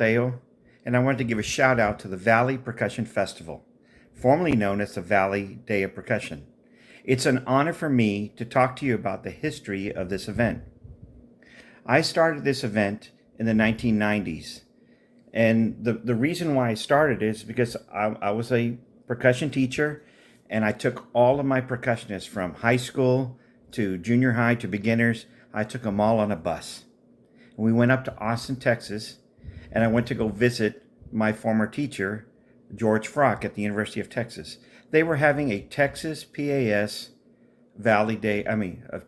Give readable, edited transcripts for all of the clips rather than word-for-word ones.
Mateo, and I wanted to give a shout out to the Valley Percussion Festival, formerly known as the Valley Day of Percussion. It's an honor for me to talk to you about the history of this event. I started this event in the 1990s, and the reason why I started is because I was a percussion teacher, and I took all of my percussionists from high school to junior high to beginners. I took them all on a bus. And we went up to Austin, Texas, and I went to go visit my former teacher, George Frock, at the University of Texas. They were having a Texas PAS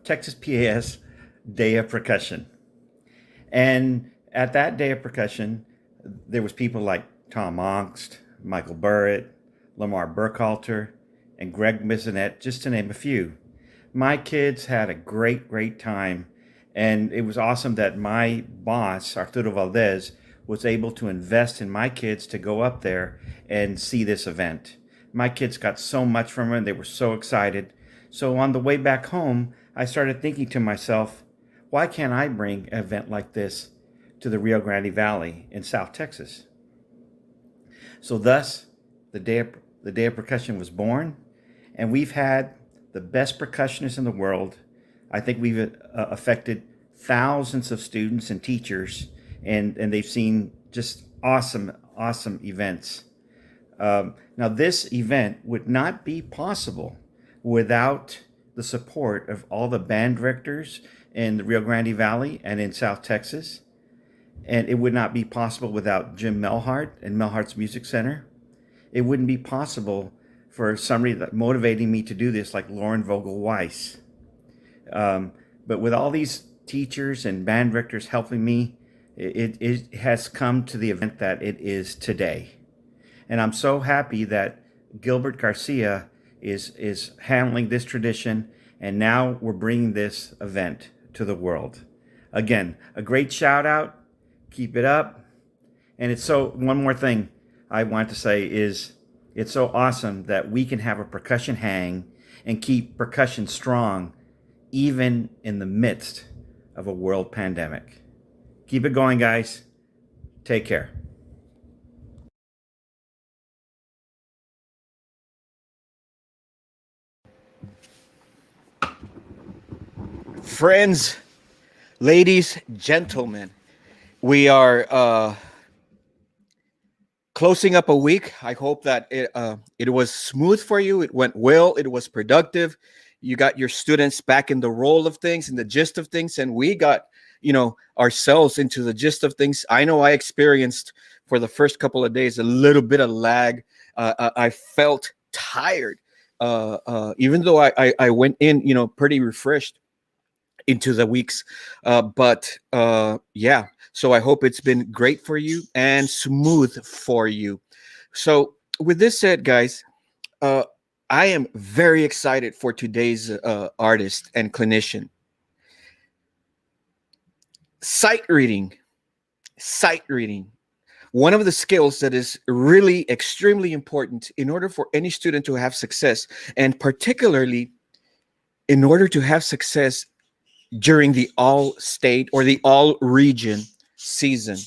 Texas PAS Day of Percussion. And at that Day of Percussion, there was people like Tom Ongst, Michael Burritt, Lamar Burkhalter, and Greg Mizonet, just to name a few. My kids had a great time, and it was awesome that my boss, Arturo Valdez, was able to invest in my kids to go up there and see this event. My kids got so much from it, they were so excited. So on the way back home, I started thinking to myself, why can't I bring an event like this to the Rio Grande Valley in South Texas? So thus, the Day of Percussion was born, and we've had the best percussionists in the world. I think we've affected thousands of students and teachers, and they've seen just awesome events. Now, this event would not be possible without the support of all the band directors in the Rio Grande Valley and in South Texas. And it would not be possible without Jim Melhart and Melhart's Music Center. It wouldn't be possible for somebody that motivating me to do this, like Lauren Vogel Weiss. But with all these teachers and band directors helping me, it has come to the event that it is today. And I'm so happy that Gilbert Garcia is handling this tradition, and now we're bringing this event to the world. Again, a great shout out. Keep it up. And one more thing I want to say is it's so awesome that we can have a percussion hang and keep percussion strong even in the midst of a world pandemic. Keep it going, guys. Take care. Friends, ladies, gentlemen, we are closing up a week. I hope that it was smooth for you. It went well. It was productive. You got your students back in the role of things, in the gist of things, and we got ourselves into the gist of things. I know I experienced for the first couple of days a little bit of lag. I felt tired, even though I went in pretty refreshed into the weeks, but yeah. So I hope it's been great for you and smooth for you. So with this said, guys, I am very excited for today's artist and clinician. Sight reading. One of the skills that is really extremely important in order for any student to have success, and particularly in order to have success during the all-state or the all-region season.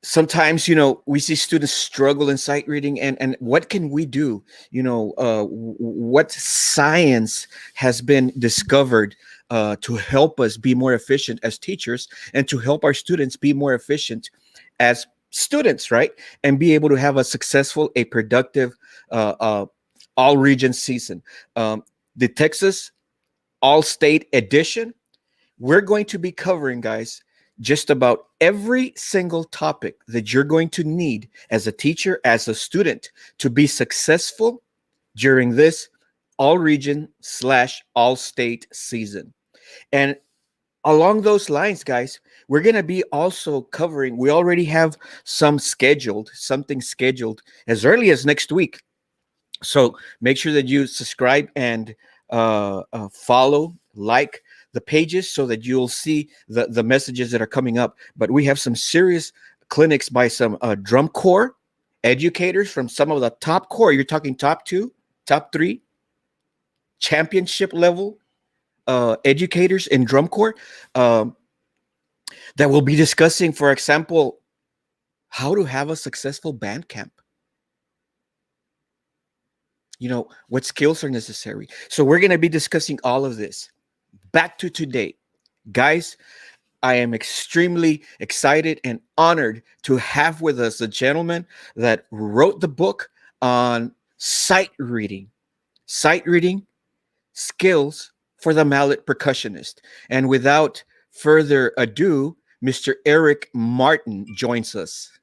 Sometimes, we see students struggle in sight reading, and what can we do? What science has been discovered to help us be more efficient as teachers and to help our students be more efficient as students, right? And be able to have a successful, a productive all-region season. The Texas All-State Edition, we're going to be covering, guys, just about every single topic that you're going to need as a teacher, as a student, to be successful during this all-region / all-state season. And along those lines, guys, we're going to be also covering, we already have something scheduled as early as next week. So make sure that you subscribe and follow, like the pages so that you'll see the messages that are coming up. But we have some serious clinics by some drum corps educators from some of the top corps. You're talking top 2, top 3, championship level educators in drum corps. that will be discussing, for example, how to have a successful band camp. What skills are necessary. So we're going to be discussing all of this. Back to today. Guys, I am extremely excited and honored to have with us a gentleman that wrote the book on sight reading skills for the mallet percussionist. And without further ado, Mr. Eric Martin joins us.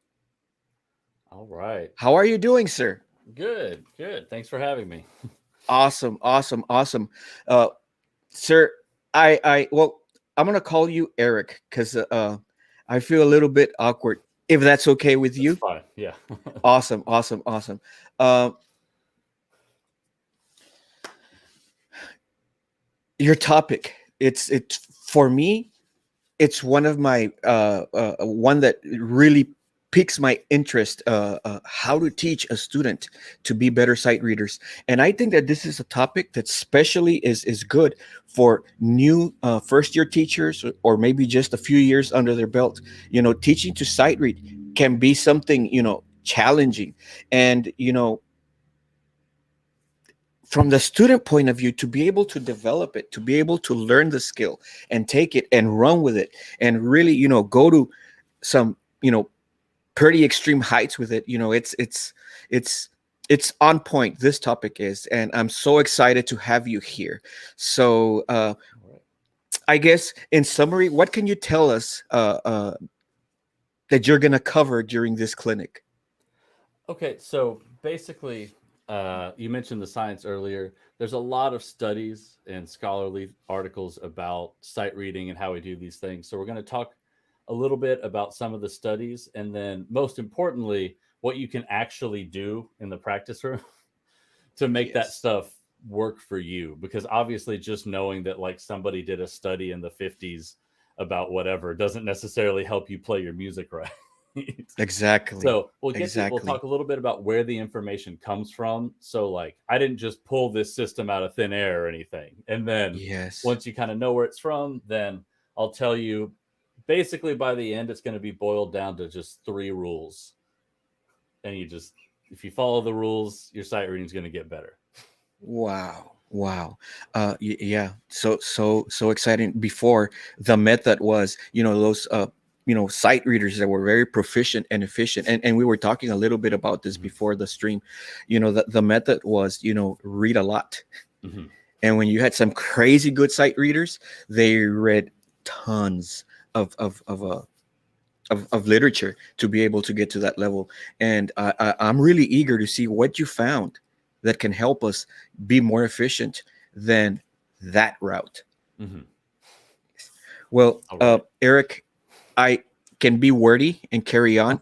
All right. How are you doing, sir? Good. Good. Thanks for having me. Awesome, awesome, awesome. Uh, Sir, well, I'm gonna call you Eric because I feel a little bit awkward. If that's okay with you. That's fine. Yeah. Awesome, awesome, awesome. Uh, your topic. It's for me. It's one of my one that really piques my interest. How to teach a student to be better sight readers, and I think that this is a topic that especially is good for new first year teachers, or maybe just a few years under their belt. Teaching to sight read can be something challenging, and from the student point of view, to be able to develop it, to be able to learn the skill and take it and run with it, and really go to some pretty extreme heights with it. It's on point, this topic is, and I'm so excited to have you here. So I guess in summary, what can you tell us that you're going to cover during this clinic? Okay. So basically, you mentioned the science earlier. There's a lot of studies and scholarly articles about sight reading and how we do these things. So we're going to talk a little bit about some of the studies, and then most importantly, what you can actually do in the practice room to make that Yes. stuff work for you. Because obviously, just knowing that like somebody did a study in the 50s about whatever doesn't necessarily help you play your music right. Exactly. So we'll Exactly. talk a little bit about where the information comes from. So like I didn't just pull this system out of thin air or anything. And then Yes. once you kind of know where it's from, then I'll tell you basically by the end it's going to be boiled down to just 3 rules. And you just if you follow the rules, your sight reading is going to get better. Wow. Wow. Yeah. So exciting. Before, the method was, those sight readers that were very proficient and efficient. And we were talking a little bit about this Mhm. before the stream. The method was, read a lot. Mhm. And when you had some crazy good sight readers, they read tons of literature to be able to get to that level. And I'm really eager to see what you found that can help us be more efficient than that route. Mhm. Well, All right. Eric, I can be wordy and carry on,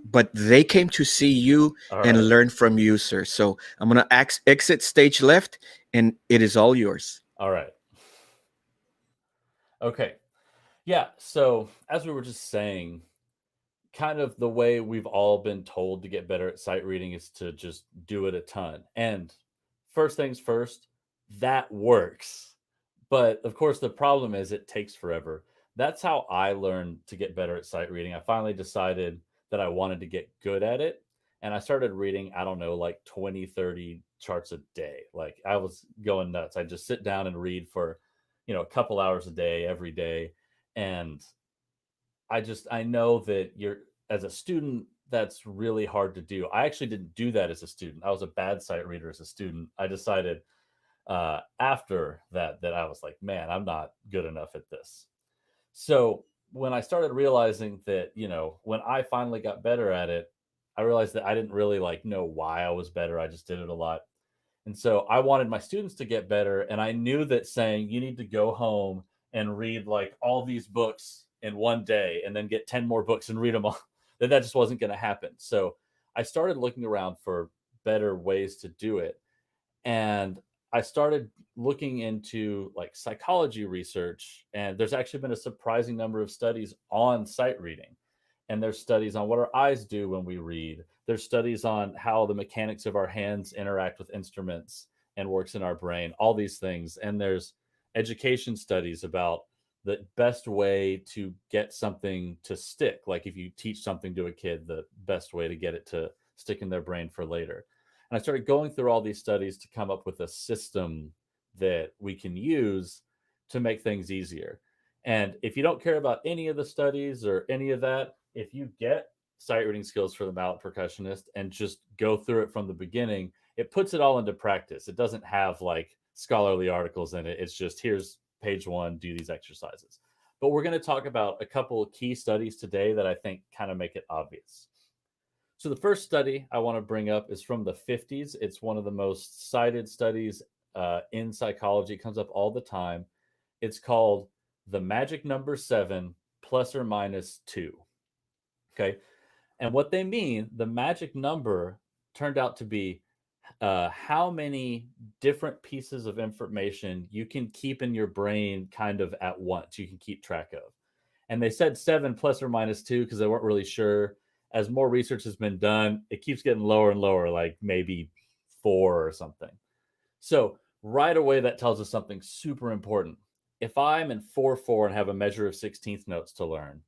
but they came to see you All and right. learn from you, sir. So I'm going to exit stage left, and it is all yours. All right. Okay. Yeah, so as we were just saying, kind of the way we've all been told to get better at sight reading is to just do it a ton. And first things first, that works. But of course, the problem is it takes forever. That's how I learned to get better at sight reading. I finally decided that I wanted to get good at it. And I started reading, I don't know, like 20, 30 charts a day. Like I was going nuts. I just sit down and read for, a couple hours a day, every day. And I know that you're as a student that's really hard to do. I actually didn't do that as a student. I was a bad sight reader as a student. I decided after that I was like, man, I'm not good enough at this. So when I started realizing that, when I finally got better at it, I realized that I didn't really like know why I was better. I just did it a lot. And so I wanted my students to get better. And I knew that saying you need to go home and read like all these books in one day and then get 10 more books and read them all, that just wasn't going to happen. So I started looking around for better ways to do it. And I started looking into like psychology research. And there's actually been a surprising number of studies on sight reading. And there's studies on what our eyes do when we read. There's studies on how the mechanics of our hands interact with instruments and works in our brain, all these things. And there's education studies about the best way to get something to stick. Like if you teach something to a kid, the best way to get it to stick in their brain for later. And I started going through all these studies to come up with a system that we can use to make things easier. And if you don't care about any of the studies or any of that, if you get sight reading skills for the Mallet Percussionist and just go through it from the beginning, it puts it all into practice. It doesn't have like scholarly articles in it. It's just here's page 1, do these exercises. But we're going to talk about a couple of key studies today that I think kind of make it obvious. So the first study I want to bring up is from the 50s. It's one of the most cited studies in psychology. It comes up all the time. It's called the magic number 7 plus or minus 2. Okay. And what they mean, the magic number turned out to be how many different pieces of information you can keep in your brain kind of at once, you can keep track of. And they said 7 plus or minus 2 because they weren't really sure. As more research has been done, it keeps getting lower and lower, like maybe 4 or something. So right away, that tells us something super important. If I'm in 4/4 and have a measure of 16th notes to learn,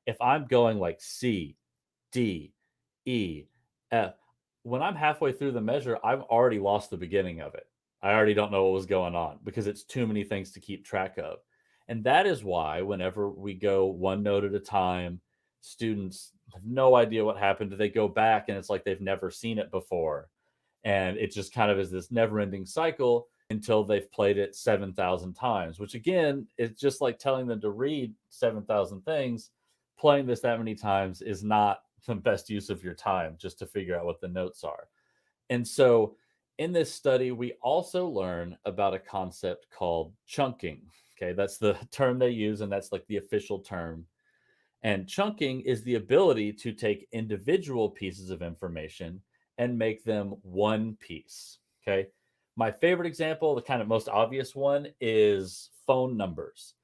if I'm going like C, D, E, F, when I'm halfway through the measure, I've already lost the beginning of it. I already don't know what was going on because it's too many things to keep track of. And that is why whenever we go one note at a time, students have no idea what happened. They go back and it's like they've never seen it before. And it just kind of is this never ending cycle until they've played it 7,000 times, which again, is just like telling them to read 7,000 things. Playing this that many times is not the best use of your time just to figure out what the notes are. And so in this study, we also learn about a concept called chunking. Okay, that's the term they use, and that's like the official term. And chunking is the ability to take individual pieces of information and make them one piece. Okay. My favorite example, the kind of most obvious one, is phone numbers.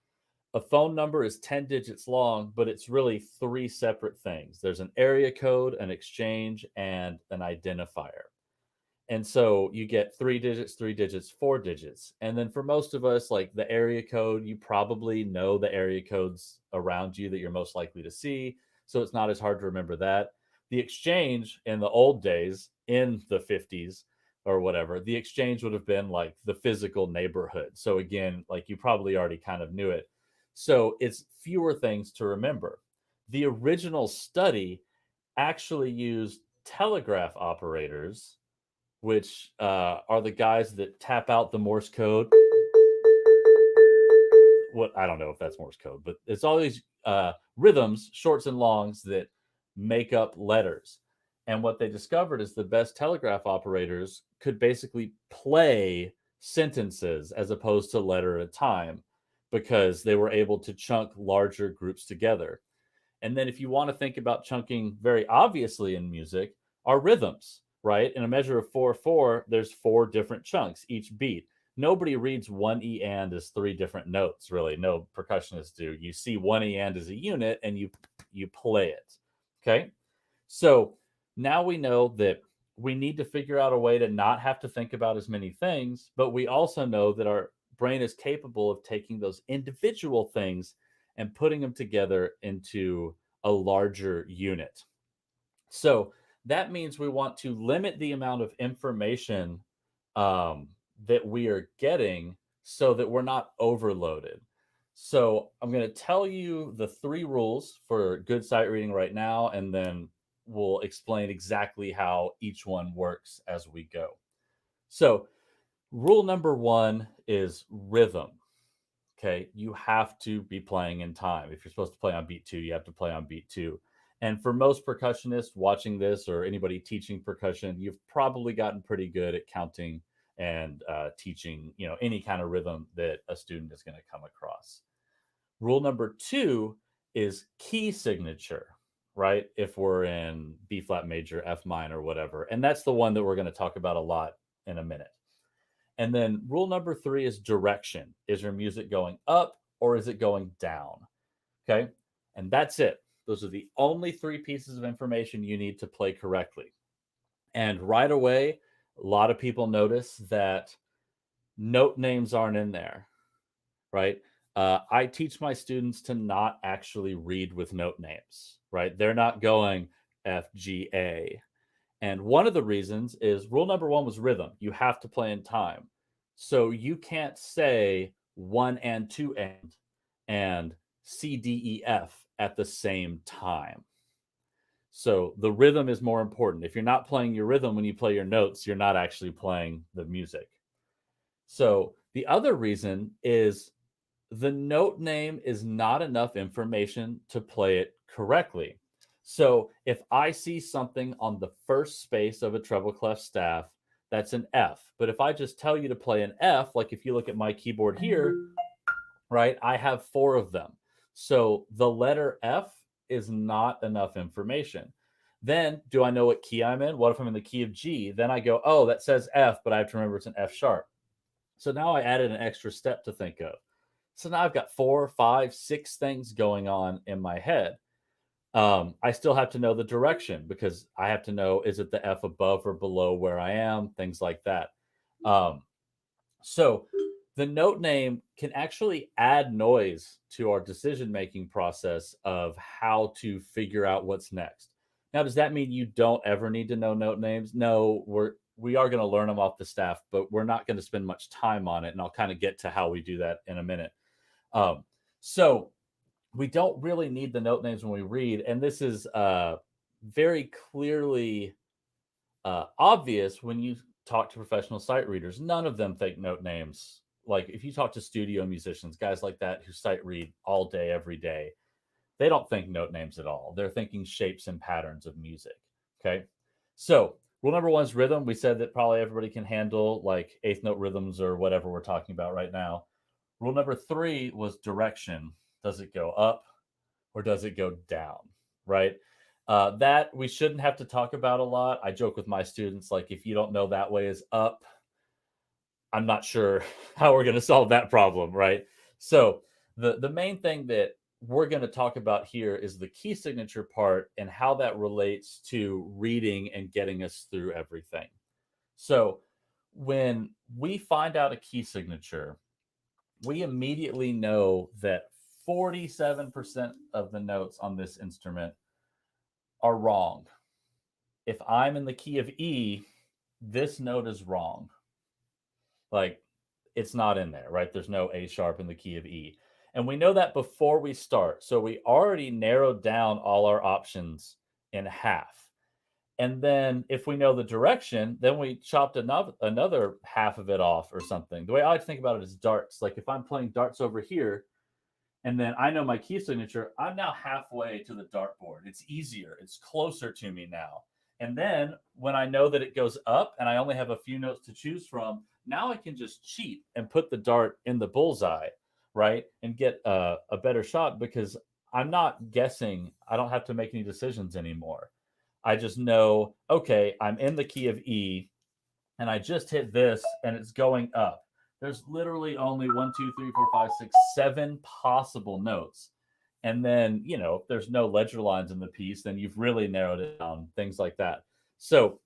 A phone number is 10 digits long, but it's really 3 separate things. There's an area code, an exchange, and an identifier. And so you get 3 digits, 4 digits. And then for most of us, like the area code, you probably know the area codes around you that you're most likely to see. So it's not as hard to remember that. The exchange in the old days, in the 50s or whatever, the exchange would have been like the physical neighborhood. So again, like you probably already kind of knew it. So it's fewer things to remember. The original study actually used telegraph operators, which are the guys that tap out the Morse code. What, I don't know if that's Morse code, but it's all these rhythms, shorts and longs, that make up letters. And what they discovered is the best telegraph operators could basically play sentences as opposed to letter at a time because they were able to chunk larger groups together. And then if you want to think about chunking very obviously in music, are rhythms, right? In a measure of 4/4, there's 4 different chunks each beat. Nobody reads one E and as 3 different notes, really. No percussionists do. You see one E and as a unit and you play it. Okay? So now we know that we need to figure out a way to not have to think about as many things, but we also know that our brain is capable of taking those individual things and putting them together into a larger unit. So that means we want to limit the amount of information that we are getting so that we're not overloaded. So I'm going to tell you the 3 rules for good sight reading right now, and then we'll explain exactly how each one works as we go. So rule number 1 is rhythm. Okay, you have to be playing in time. If you're supposed to play on beat 2, you have to play on beat 2. And for most percussionists watching this or anybody teaching percussion, you've probably gotten pretty good at counting and teaching, any kind of rhythm that a student is going to come across. Rule number 2 is key signature, right? If we're in B flat major, F minor, whatever. And that's the one that we're going to talk about a lot in a minute. And then rule number 3 is direction. Is your music going up or is it going down? Okay. And that's it. Those are the only 3 pieces of information you need to play correctly. And right away, a lot of people notice that note names aren't in there, right? I teach my students to not actually read with note names, right? They're not going F, G, A. And one of the reasons is rule number one was rhythm. You have to play in time. So you can't say one and two and C, D, E, F at the same time. So the rhythm is more important. If you're not playing your rhythm when you play your notes, you're not actually playing the music. So the other reason is the note name is not enough information to play it correctly. So if I see something on the first space of a treble clef staff, that's an F. But if I just tell you to play an F, like if you look at my keyboard here, right, I have 4 of them. So the letter F is not enough information. Then do I know what key I'm in? What if I'm in the key of G? Then I go, oh, that says F, but I have to remember it's an F sharp. So now I added an extra step to think of. So now I've got 4, 5, 6 things going on in my head. I still have to know the direction because I have to know, is it the F above or below where I am? Things like that. So the note name can actually add noise to our decision-making process of how to figure out what's next. Now, does that mean you don't ever need to know note names? No, we are going to learn them off the staff, but we're not going to spend much time on it. And I'll kind of get to how we do that in a minute. So we don't really need the note names when we read. And this is very clearly obvious when you talk to professional sight readers. None of them think note names. Like if you talk to studio musicians, guys like that who sight read all day, every day, they don't think note names at all. They're thinking shapes and patterns of music. Okay. So rule number one is rhythm. We said that probably everybody can handle like eighth note rhythms or whatever we're talking about right now. Rule number 3 was direction. Does it go up or does it go down? Right. That we shouldn't have to talk about a lot. I joke with my students, like, if you don't know that way is up, I'm not sure how we're going to solve that problem. Right. So the main thing that we're going to talk about here is the key signature part and how that relates to reading and getting us through everything. So when we find out a key signature, we immediately know that 47% of the notes on this instrument are wrong. If I'm in the key of E, this note is wrong. Like, it's not in there, right? There's no A sharp in the key of E. And we know that before we start. So we already narrowed down all our options in half. And then if we know the direction, then we chopped another half of it off or something. The way I like to think about it is darts. Like if I'm playing darts over here, and then I know my key signature, I'm now halfway to the dartboard. It's easier. It's closer to me now. And then when I know that it goes up and I only have a few notes to choose from, now I can just cheat and put the dart in the bullseye, right? And get a better shot because I'm not guessing. I don't have to make any decisions anymore. I just know, okay, I'm in the key of E and I just hit this and it's going up. There's literally only 1, 2, 3, 4, 5, 6, 7 possible notes. And then, you know, if there's no ledger lines in the piece, then you've really narrowed it down, things like that. So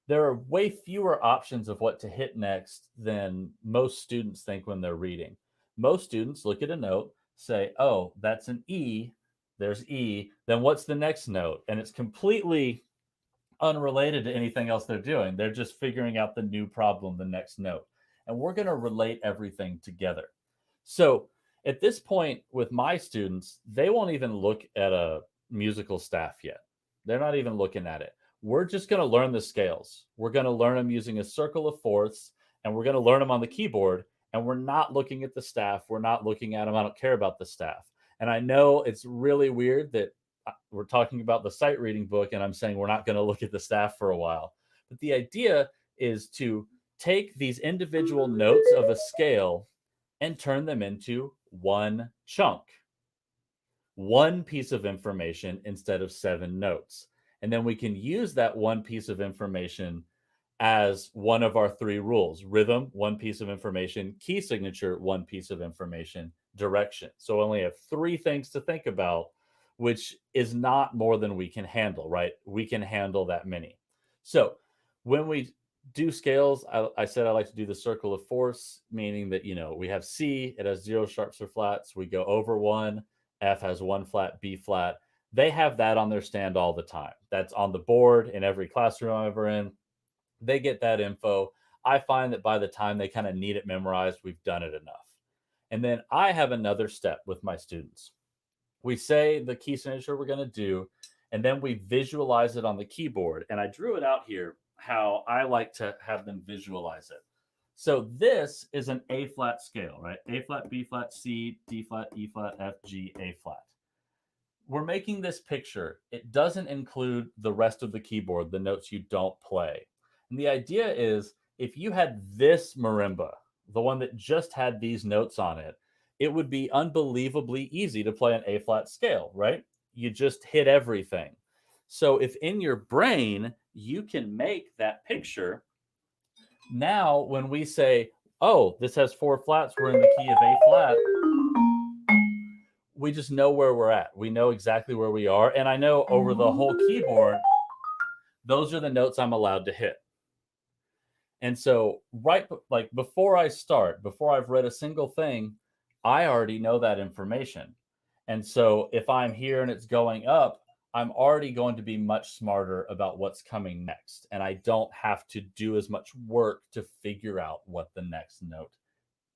there are way fewer options of what to hit next than most students think when they're reading. Most students look at a note, say, oh, that's an E, there's E, then what's the next note? And it's completely unrelated to anything else they're doing. They're just figuring out the new problem, the next note. And we're going to relate everything together. So at this point with my students, they won't even look at a musical staff yet. They're not even looking at it. We're just going to learn the scales. We're going to learn them using a circle of fourths, and we're going to learn them on the keyboard. And we're not looking at the staff. We're not looking at them. I don't care about the staff. And I know it's really weird that we're talking about the sight reading book and I'm saying we're not going to look at the staff for a while. But the idea is to take these individual notes of a scale and turn them into one chunk, one piece of information instead of 7 notes. And then we can use that one piece of information as one of our 3 rules: rhythm, one piece of information; key signature, one piece of information; direction. So we only have 3 things to think about, which is not more than we can handle, right? We can handle that many. So when we do scales, I said I like to do the circle of force, meaning that, we have C, it has 0 sharps or flats. We go over 1, F has 1 flat, B flat. They have that on their stand all the time. That's on the board in every classroom I'm ever in. They get that info. I find that by the time they kind of need it memorized, we've done it enough. And then I have another step with my students. We say the key signature we're going to do, and then we visualize it on the keyboard. And I drew it out here how I like to have them visualize it. So this is an A flat scale, right? A flat, B flat, C, D flat, E flat, F, G, A flat. We're making this picture. It doesn't include the rest of the keyboard, the notes you don't play. And the idea is if you had this marimba, the one that just had these notes on it, it would be unbelievably easy to play an A flat scale, right? You just hit everything. So if in your brain you can make that picture, now when we say, oh, this has 4 flats, we're in the key of A flat, we just know where we're at. We know exactly where we are. And I know over the whole keyboard, those are the notes I'm allowed to hit. And so before I start, before I've read a single thing, I already know that information. And so if I'm here and it's going up, I'm already going to be much smarter about what's coming next. And I don't have to do as much work to figure out what the next note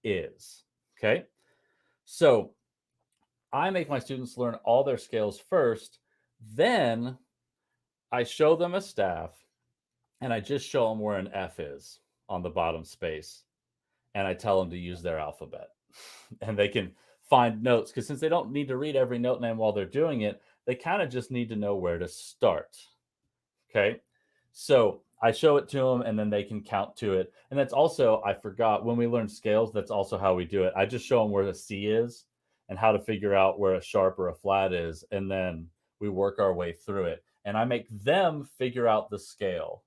is. Okay. So I make my students learn all their scales first. Then I show them a staff and I just show them where an F is on the bottom space. And I tell them to use their alphabet. And they can find notes, because since they don't need to read every note name while they're doing it, they kind of just need to know where to start. Okay. So I show it to them and then they can count to it. And that's also, I forgot, when we learn scales, that's also how we do it. I just show them where the C is and how to figure out where a sharp or a flat is. And then we work our way through it. And I make them figure out the scale.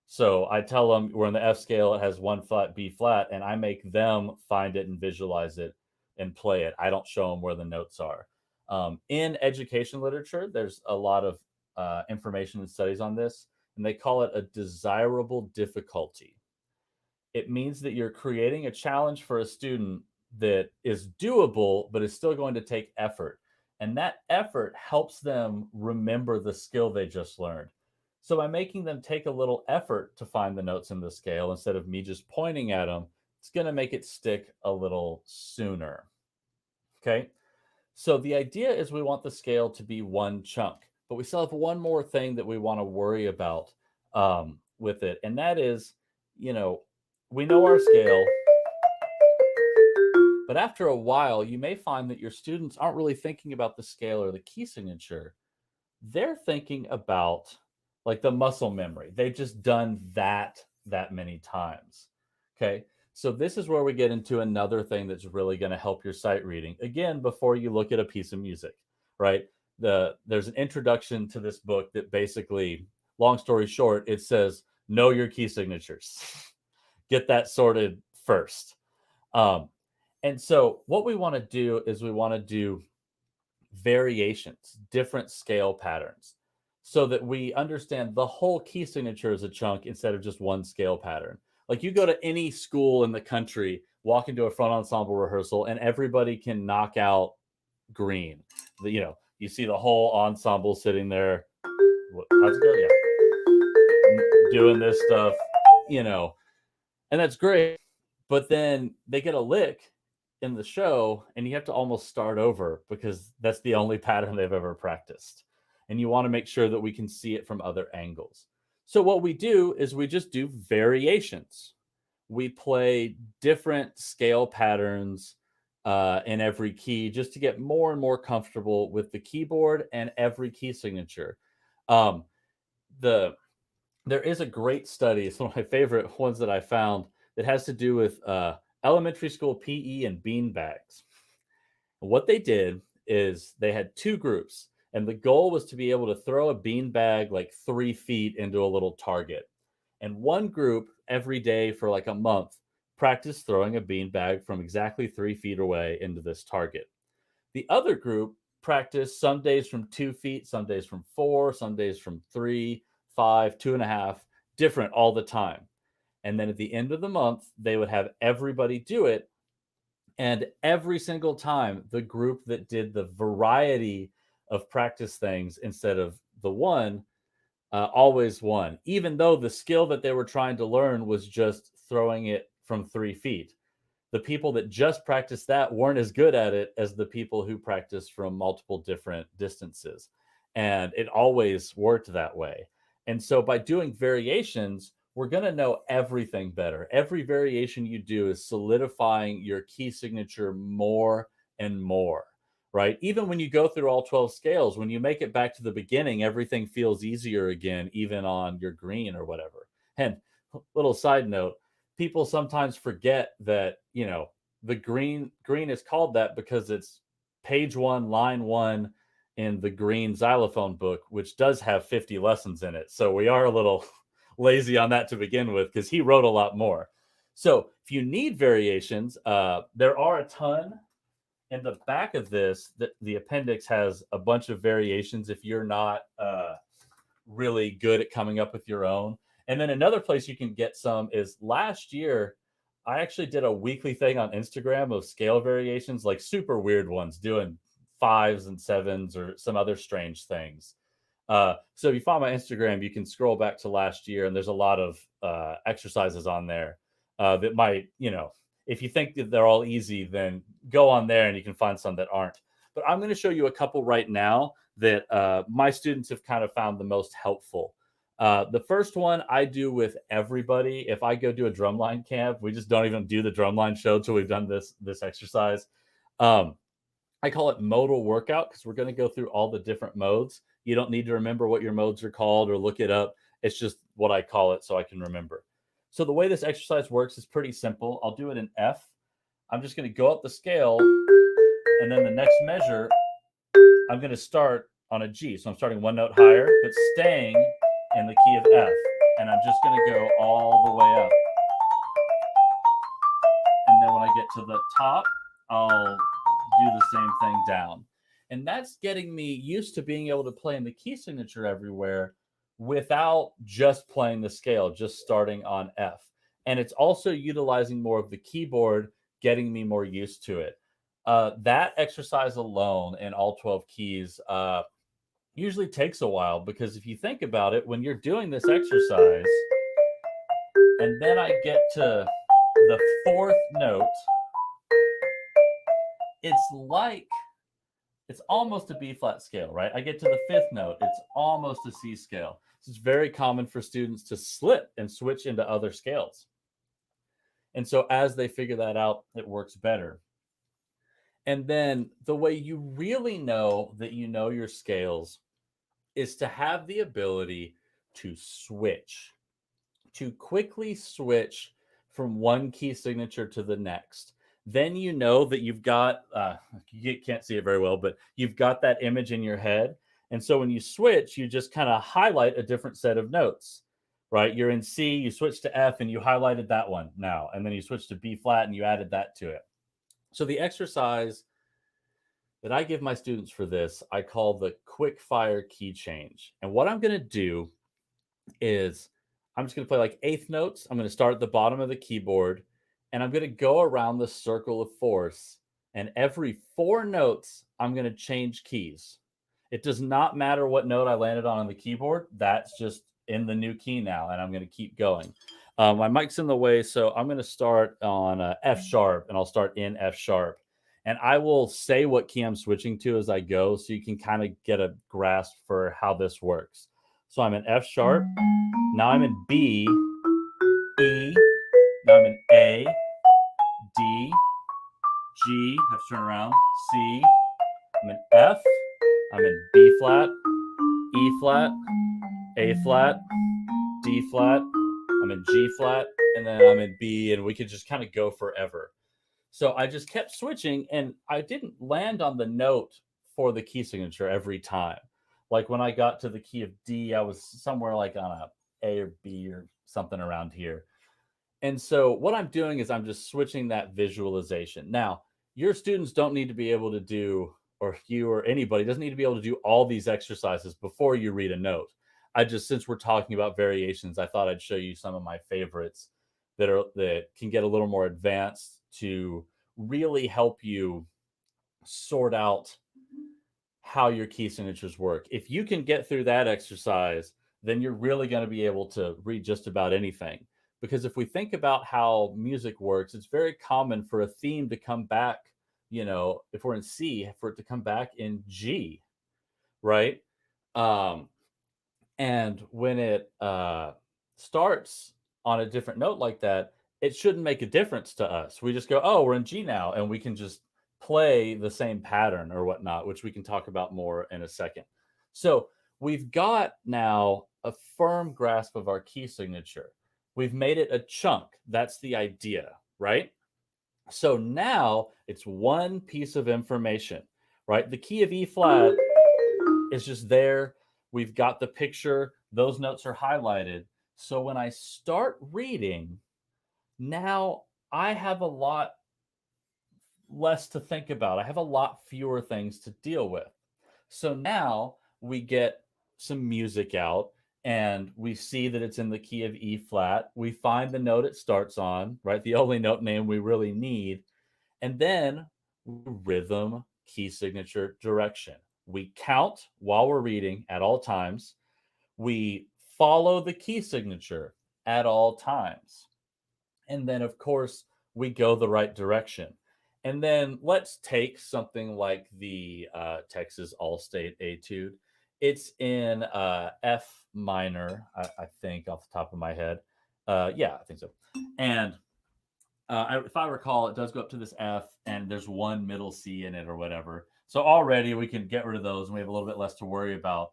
So I tell them we're in the F scale, it has 1 flat, B flat, and I make them find it and visualize it and play it. I don't show them where the notes are. In education literature, there's a lot of information and studies on this, and they call it a desirable difficulty. It means that you're creating a challenge for a student that is doable, but is still going to take effort. And that effort helps them remember the skill they just learned. So by making them take a little effort to find the notes in the scale, instead of me just pointing at them, it's going to make it stick a little sooner. Okay. So the idea is we want the scale to be one chunk, but we still have one more thing that we want to worry about with it. And that is, we know our scale, but after a while, you may find that your students aren't really thinking about the scale or the key signature. They're thinking about like the muscle memory. They've just done that many times. Okay. So this is where we get into another thing that's really going to help your sight reading. Again, before you look at a piece of music, right? There's an introduction to this book that basically, long story short, it says, know your key signatures. Get that sorted first. And so what we want to do is we want to do variations, different scale patterns, so that we understand the whole key signature as a chunk instead of just one scale pattern. Like you go to any school in the country, walk into a front ensemble rehearsal, and everybody can knock out green. You see the whole ensemble sitting there. How's it go? Yeah. Doing this stuff, and that's great. But then they get a lick in the show and you have to almost start over because that's the only pattern they've ever practiced. And you want to make sure that we can see it from other angles. So what we do is we just do variations. We play different scale patterns in every key just to get more and more comfortable with the keyboard and every key signature. There is a great study. It's one of my favorite ones that I found that has to do with elementary school PE and bean bags. What they did is they had 2 groups, and the goal was to be able to throw a bean bag like 3 feet into a little target. And one group every day for like a month practiced throwing a bean bag from exactly 3 feet away into this target. The other group practiced some days from 2 feet, some days from 4, some days from 3, 5, 2.5, different all the time. And then at the end of the month, they would have everybody do it. And every single time, the group that did the variety of practice things instead of the one always won, even though the skill that they were trying to learn was just throwing it from 3 feet. The people that just practiced that weren't as good at it as the people who practiced from multiple different distances. And it always worked that way. And so by doing variations, we're going to know everything better. Every variation you do is solidifying your key signature more and more, right? Even when you go through all 12 scales, when you make it back to the beginning, everything feels easier again, even on your green or whatever. And little side note, people sometimes forget that, the green is called that because it's page 1, line 1 in the green xylophone book, which does have 50 lessons in it. So we are a little lazy on that to begin with because he wrote a lot more. So if you need variations, there are a ton. In the back of this, the appendix has a bunch of variations if you're not really good at coming up with your own. And then another place you can get some is last year, I actually did a weekly thing on Instagram of scale variations, like super weird ones, doing 5s and 7s or some other strange things. So if you follow my Instagram, you can scroll back to last year, and there's a lot of exercises on there that might, if you think that they're all easy, then go on there and you can find some that aren't. But I'm going to show you a couple right now that my students have kind of found the most helpful. The first one I do with everybody. If I go do a drumline camp, we just don't even do the drumline show till we've done this exercise. I call it modal workout because we're going to go through all the different modes. You don't need to remember what your modes are called or look it up. It's just what I call it so I can remember. So the way this exercise works is pretty simple. I'll do it in F. I'm just going to go up the scale, and then the next measure, I'm going to start on a G. So I'm starting one note higher, but staying in the key of F. And I'm just going to go all the way up. And then when I get to the top, I'll do the same thing down. And that's getting me used to being able to play in the key signature everywhere without just playing the scale, just starting on F. And it's also utilizing more of the keyboard, getting me more used to it. That exercise alone in all 12 keys usually takes a while, because if you think about it, when you're doing this exercise, and then I get to the fourth note, it's almost a B flat scale, right? I get to the fifth note, it's almost a C scale. It's very common for students to slip and switch into other scales. And so as they figure that out, it works better. And then the way you really know that you know your scales is to have the ability to switch, to quickly switch from one key signature to the next. Then you know that you've got, you can't see it very well, but you've got that image in your head. And so when you switch, you just kind of highlight a different set of notes, right? You're in C, you switch to F, and you highlighted that one now. And then you switch to B flat and you added that to it. So the exercise that I give my students for this, I call the quick fire key change. And what I'm going to do is I'm just going to play like eighth notes. I'm going to start at the bottom of the keyboard, and I'm going to go around the circle of force. And every 4 notes, I'm going to change keys. It does not matter what note I landed on the keyboard. That's just in the new key now, and I'm going to keep going. My mic's in the way, so I'm going to start on F sharp, and I'll start in F sharp. And I will say what key I'm switching to as I go, so you can kind of get a grasp for how this works. So I'm in F sharp. Now I'm in B, E. Now I'm in A, D, G. I have to turn around. C. I'm in F. I'm in B flat, E flat, A flat, D flat. I'm in G flat, and then I'm in B, and we could just kind of go forever. So I just kept switching, and I didn't land on the note for the key signature every time. Like when I got to the key of D, I was somewhere like on A or B or something around here. And so what I'm doing is I'm just switching that visualization. Now, your students don't need to be able to do, or you or anybody doesn't need to be able to do all these exercises before you read a note. Since we're talking about variations, I thought I'd show you some of my favorites that can get a little more advanced to really help you sort out how your key signatures work. If you can get through that exercise, then you're really going to be able to read just about anything. Because if we think about how music works, it's very common for a theme to come back, if we're in C, for it to come back in G, right? Um, and when it starts on a different note like that, it shouldn't make a difference to us. We just go, oh, we're in G now, and we can just play the same pattern or whatnot, which we can talk about more in a second. So we've got now a firm grasp of our key signature. We've made it a chunk. That's the idea, right? So now it's one piece of information, right? The key of E flat is just there. We've got the picture. Those notes are highlighted. So when I start reading, now I have a lot less to think about. I have a lot fewer things to deal with. So now we get some music out and we see that it's in the key of E flat. We find the note it starts on, right? The only note name we really need. And then rhythm, key signature, direction. We count while we're reading at all times. We follow the key signature at all times. And then, of course, we go the right direction. And then let's take something like the Texas All-State Etude. It's in F minor, I think, off the top of my head. Yeah, I think so. And if I recall, it does go up to this F, and there's one middle C in it or whatever. So already we can get rid of those, and we have a little bit less to worry about.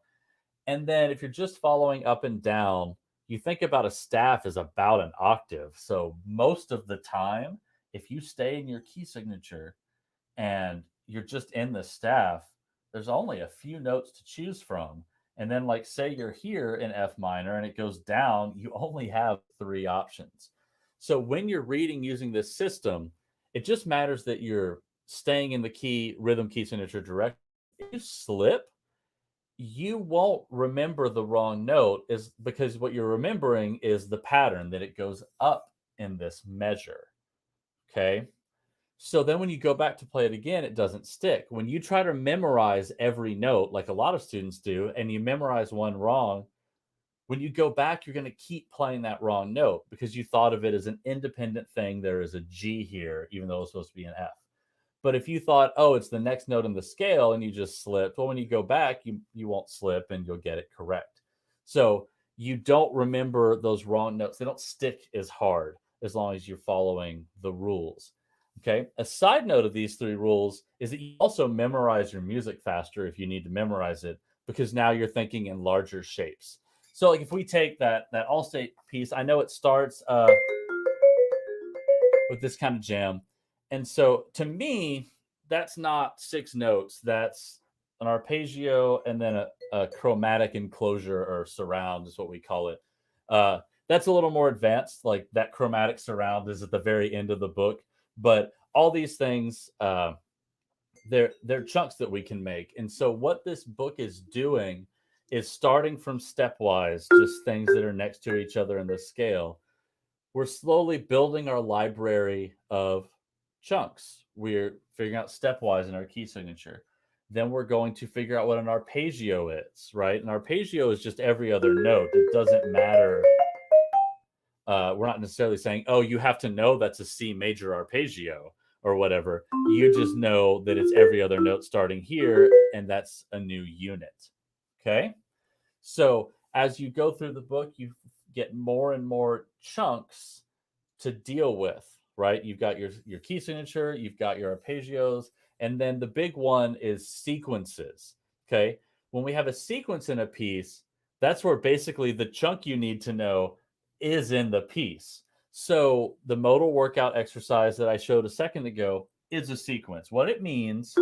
And then if you're just following up and down, you think about a staff as about an octave. So most of the time, if you stay in your key signature and you're just in the staff, there's only a few notes to choose from. And then, like, say you're here in F minor and it goes down, you only have 3 options. So when you're reading using this system, it just matters that you're staying in the key, rhythm, key signature direction. If you slip, you won't remember the wrong note, is because what you're remembering is the pattern that it goes up in this measure. Okay. So then when you go back to play it again, it doesn't stick. When you try to memorize every note, like a lot of students do, and you memorize one wrong, when you go back, you're going to keep playing that wrong note because you thought of it as an independent thing. There is a G here, even though it's supposed to be an F. But if you thought, oh, it's the next note in the scale and you just slipped, well, when you go back, you won't slip and you'll get it correct. So you don't remember those wrong notes. They don't stick as hard as long as you're following the rules. Okay. A side note of these 3 rules is that you also memorize your music faster if you need to memorize it, because now you're thinking in larger shapes. So like if we take that All-State piece, I know it starts with this kind of jam. And so to me, that's not 6 notes. That's an arpeggio and then a chromatic enclosure or surround is what we call it. That's a little more advanced. Like that chromatic surround is at the very end of the book. But all these things, they're chunks that we can make. And so what this book is doing is starting from stepwise, just things that are next to each other in the scale. We're slowly building our library of chunks. We're figuring out stepwise in our key signature. Then we're going to figure out what an arpeggio is, right? An arpeggio is just every other note. It doesn't matter. We're not necessarily saying, oh, you have to know that's a C major arpeggio or whatever. You just know that it's every other note starting here, and that's a new unit. Okay? So as you go through the book, you get more and more chunks to deal with, right? You've got your key signature, you've got your arpeggios, and then the big one is sequences. Okay? When we have a sequence in a piece, that's where basically the chunk you need to know is in the piece. So the modal workout exercise that I showed a second ago is a sequence. What it means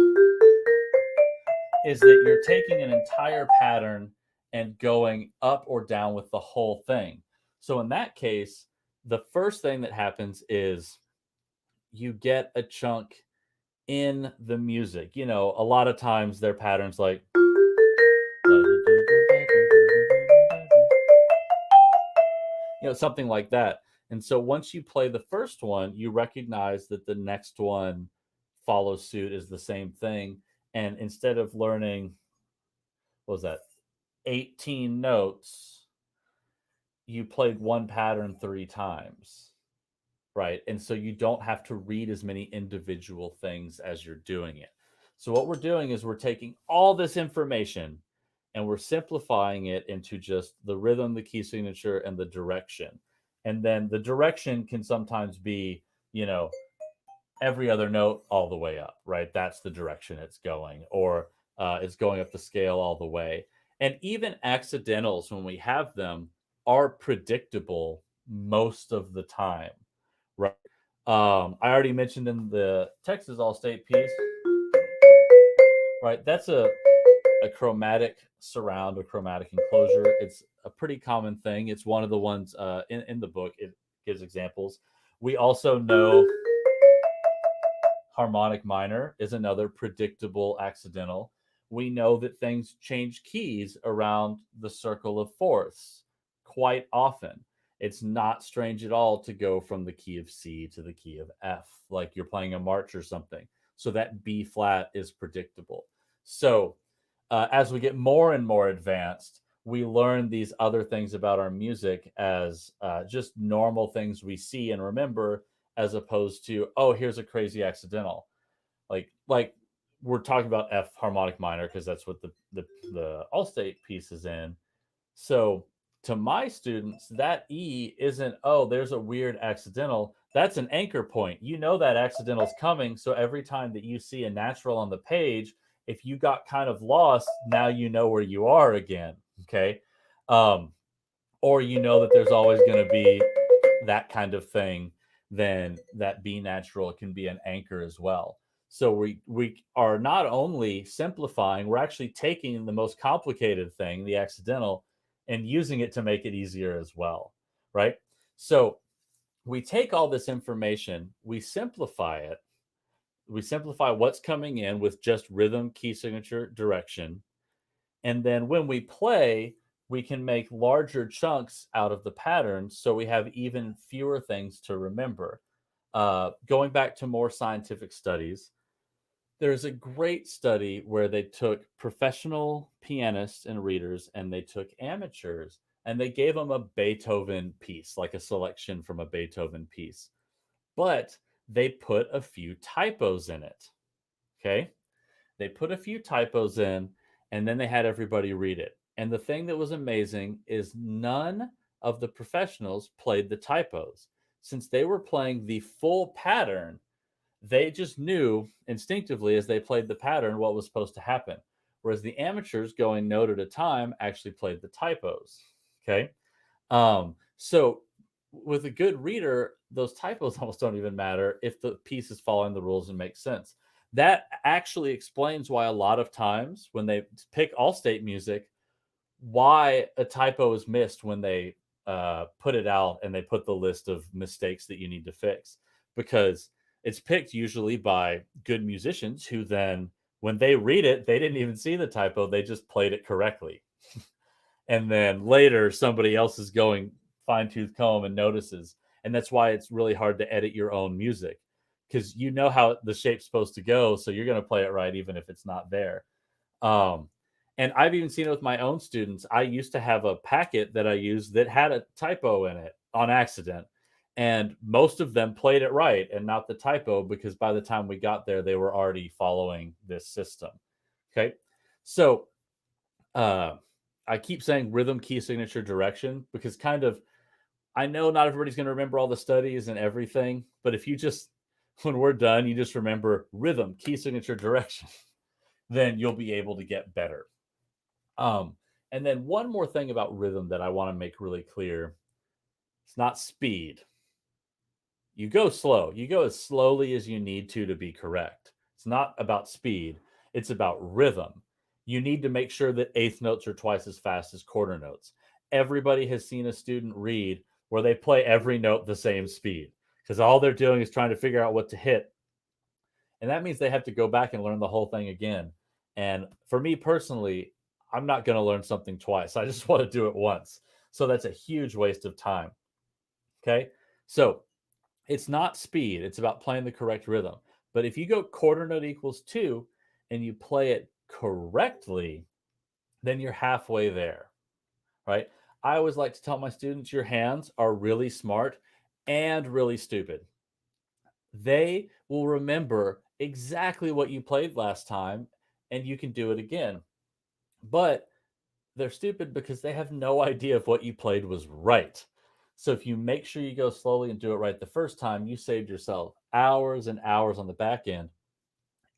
is that you're taking an entire pattern and going up or down with the whole thing. So in that case, the first thing that happens is you get a chunk in the music. You know, a lot of times their patterns like something like that. And so once you play the first one, you recognize that the next one follows suit, is the same thing. And instead of learning, what was that, 18 notes, you played one pattern 3 times, right? And so you don't have to read as many individual things as you're doing it. So what we're doing is we're taking all this information and we're simplifying it into just the rhythm, the key signature, and the direction. And then the direction can sometimes be, every other note all the way up, right? That's the direction it's going, or it's going up the scale all the way. And even accidentals, when we have them, are predictable most of the time, right? I already mentioned in the Texas All-State piece, right? That's a chromatic surround, a chromatic enclosure. It's a pretty common thing. It's one of the ones in the book. It gives examples. We also know harmonic minor is another predictable accidental. We know that things change keys around the circle of fourths quite often. It's not strange at all to go from the key of C to the key of F, like you're playing a march or something. So that B flat is predictable. So as we get more and more advanced, we learn these other things about our music as just normal things we see and remember, as opposed to, oh, here's a crazy accidental. Like we're talking about F harmonic minor because that's what the All-State piece is in. So to my students, that E isn't, oh, there's a weird accidental. That's an anchor point. You know that accidental's coming. So every time that you see a natural on the page, if you got kind of lost, now you know where you are again. Okay. Or you know that there's always going to be that kind of thing, then that B natural can be an anchor as well. So we are not only simplifying, we're actually taking the most complicated thing, the accidental, and using it to make it easier as well, right? So we take all this information, we simplify it, we simplify what's coming in with just rhythm, key signature, direction. And then when we play, we can make larger chunks out of the patterns so we have even fewer things to remember. Going back to more scientific studies, there's a great study where they took professional pianists and readers and they took amateurs and they gave them a Beethoven piece, like a selection from a Beethoven piece. But they put a few typos in it. Okay. They put a few typos in and then they had everybody read it. And the thing that was amazing is none of the professionals played the typos. Since they were playing the full pattern, they just knew instinctively as they played the pattern what was supposed to happen. Whereas the amateurs going note at a time actually played the typos. Okay. So with a good reader, those typos almost don't even matter if the piece is following the rules and makes sense. That actually explains why a lot of times when they pick All-State music, why a typo is missed when they put it out and they put the list of mistakes that you need to fix, because it's picked usually by good musicians who then, when they read it, they didn't even see the typo, they just played it correctly. And then later somebody else is going fine-tooth comb and notices. And that's why it's really hard to edit your own music, because you know how the shape's supposed to go, so you're going to play it right even if it's not there. And I've even seen it with my own students. I used to have a packet that I used that had a typo in it on accident, and most of them played it right and not the typo, because by the time we got there, they were already following this system. Okay, so I keep saying rhythm, key signature, direction, because kind of, I know not everybody's going to remember all the studies and everything, but if you just, when we're done, you just remember rhythm, key signature, direction, then you'll be able to get better. And then one more thing about rhythm that I want to make really clear: it's not speed. You go slow. You go as slowly as you need to be correct. It's not about speed. It's about rhythm. You need to make sure that eighth notes are twice as fast as quarter notes. Everybody has seen a student read where they play every note the same speed, because all they're doing is trying to figure out what to hit. And that means they have to go back and learn the whole thing again. And for me personally, I'm not going to learn something twice. I just want to do it once. So that's a huge waste of time. Okay. So it's not speed, it's about playing the correct rhythm. But if you go quarter note equals 2 and you play it correctly, then you're halfway there, right? I always like to tell my students your hands are really smart and really stupid. They will remember exactly what you played last time and you can do it again. But they're stupid because they have no idea if what you played was right. So if you make sure you go slowly and do it right the first time, you saved yourself hours and hours on the back end,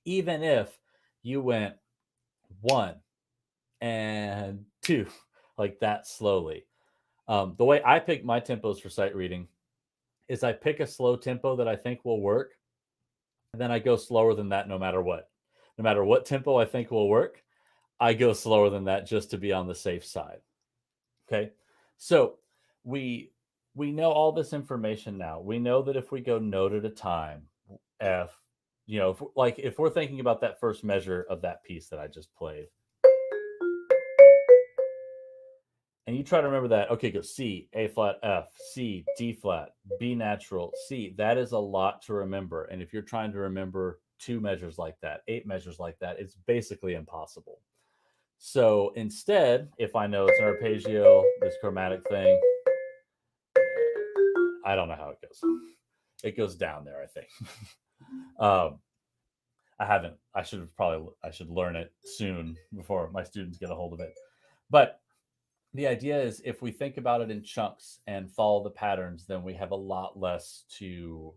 even if you went 1 and 2 like that slowly. The way I pick my tempos for sight reading is I pick a slow tempo that I think will work, and then I go slower than that no matter what. No matter what tempo I think will work, I go slower than that just to be on the safe side. Okay. So we we know all this information now. We know that if we go note at a time, if if we're thinking about that first measure of that piece that I just played, and you try to remember that, okay, go C, A flat, F, C, D flat, B natural, C. That is a lot to remember. And if you're trying to remember 2 measures like that, 8 measures like that, it's basically impossible. So instead, if I know it's an arpeggio, this chromatic thing, I don't know how it goes. It goes down there, I think. um, I haven't. I should learn it soon before my students get a hold of it. But the idea is if we think about it in chunks and follow the patterns, then we have a lot less to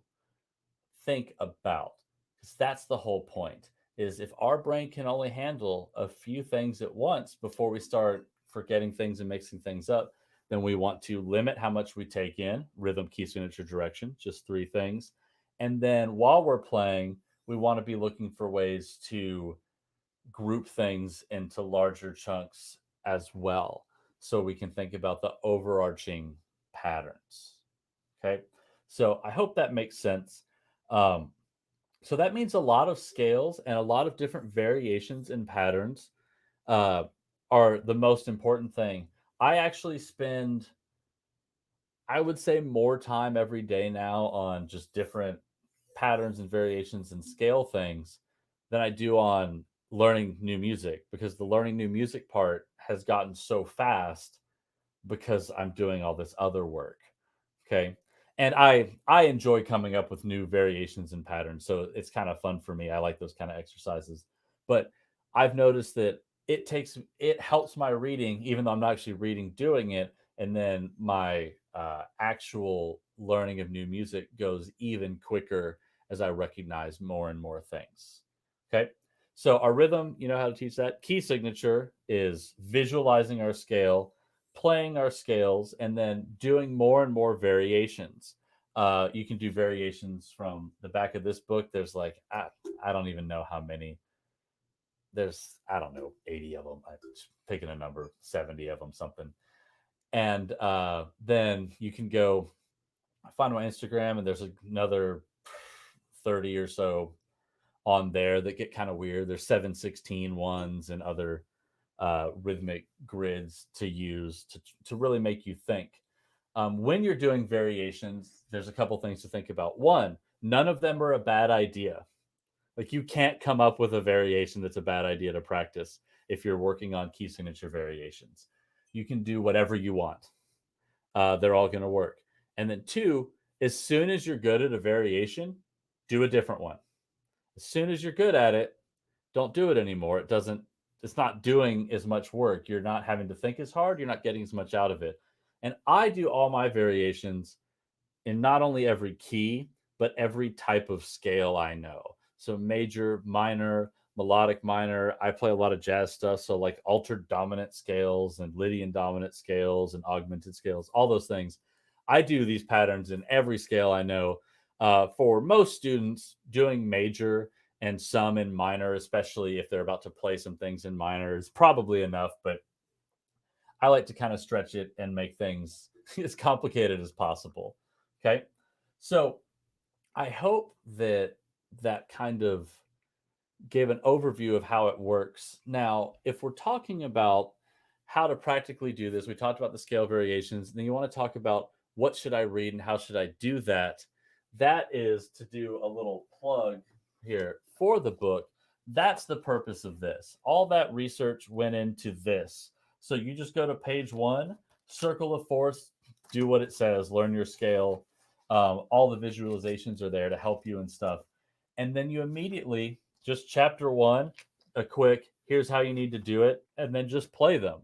think about. Because that's the whole point. Is if our brain can only handle a few things at once before we start forgetting things and mixing things up, then we want to limit how much we take in: rhythm, key, signature, direction, just 3 things. And then while we're playing, we want to be looking for ways to group things into larger chunks as well, so we can think about the overarching patterns. Okay. So I hope that makes sense. Um, so that means a lot of scales and a lot of different variations in patterns uh, are the most important thing. I actually spend, I would say, more time every day now on just different patterns and variations and scale things than I do on learning new music, because the learning new music part has gotten so fast because I'm doing all this other work. Okay. And I enjoy coming up with new variations and patterns. So it's kind of fun for me. I like those kind of exercises. But I've noticed that it helps my reading, even though I'm not actually reading doing it. And then my actual learning of new music goes even quicker as I recognize more and more things. Okay. So our rhythm, you know how to teach that. Key signature is visualizing our scale, playing our scales, and then doing more and more variations. You can do variations from the back of this book. There's like, I don't even know how many. There's, I don't know, 80 of them. I'm picking a number, 70 of them, something. And then you can go find my Instagram, and there's another 30 or so on there that get kind of weird. There's 7/16 ones and other rhythmic grids to use to really make you think. When you're doing variations, there's a couple things to think about. One, none of them are a bad idea. Like, you can't come up with a variation that's a bad idea to practice if you're working on key signature variations. You can do whatever you want. They're all going to work. And then two, as soon as you're good at a variation, do a different one. As soon as you're good at it, don't do it anymore. It's not doing as much work. You're not having to think as hard. You're not getting as much out of it. And I do all my variations in not only every key, but every type of scale I know. So major, minor, melodic minor. I play a lot of jazz stuff. So like altered dominant scales and Lydian dominant scales and augmented scales, all those things. I do these patterns in every scale I know. For most students, doing major and some in minor, especially if they're about to play some things in minor, is probably enough. But I like to kind of stretch it and make things as complicated as possible. Okay. So I hope that that kind of gave an overview of how it works. Now, if we're talking about how to practically do this, we talked about the scale variations, then you want to talk about what should I read and how should I do that? That is to do a little plug here for the book. That's the purpose of this. All that research went into this. So you just go to page 1, circle of fourths, do what it says, learn your scale. All the visualizations are there to help you and stuff. And then you immediately just chapter 1, a quick, here's how you need to do it, and then just play them.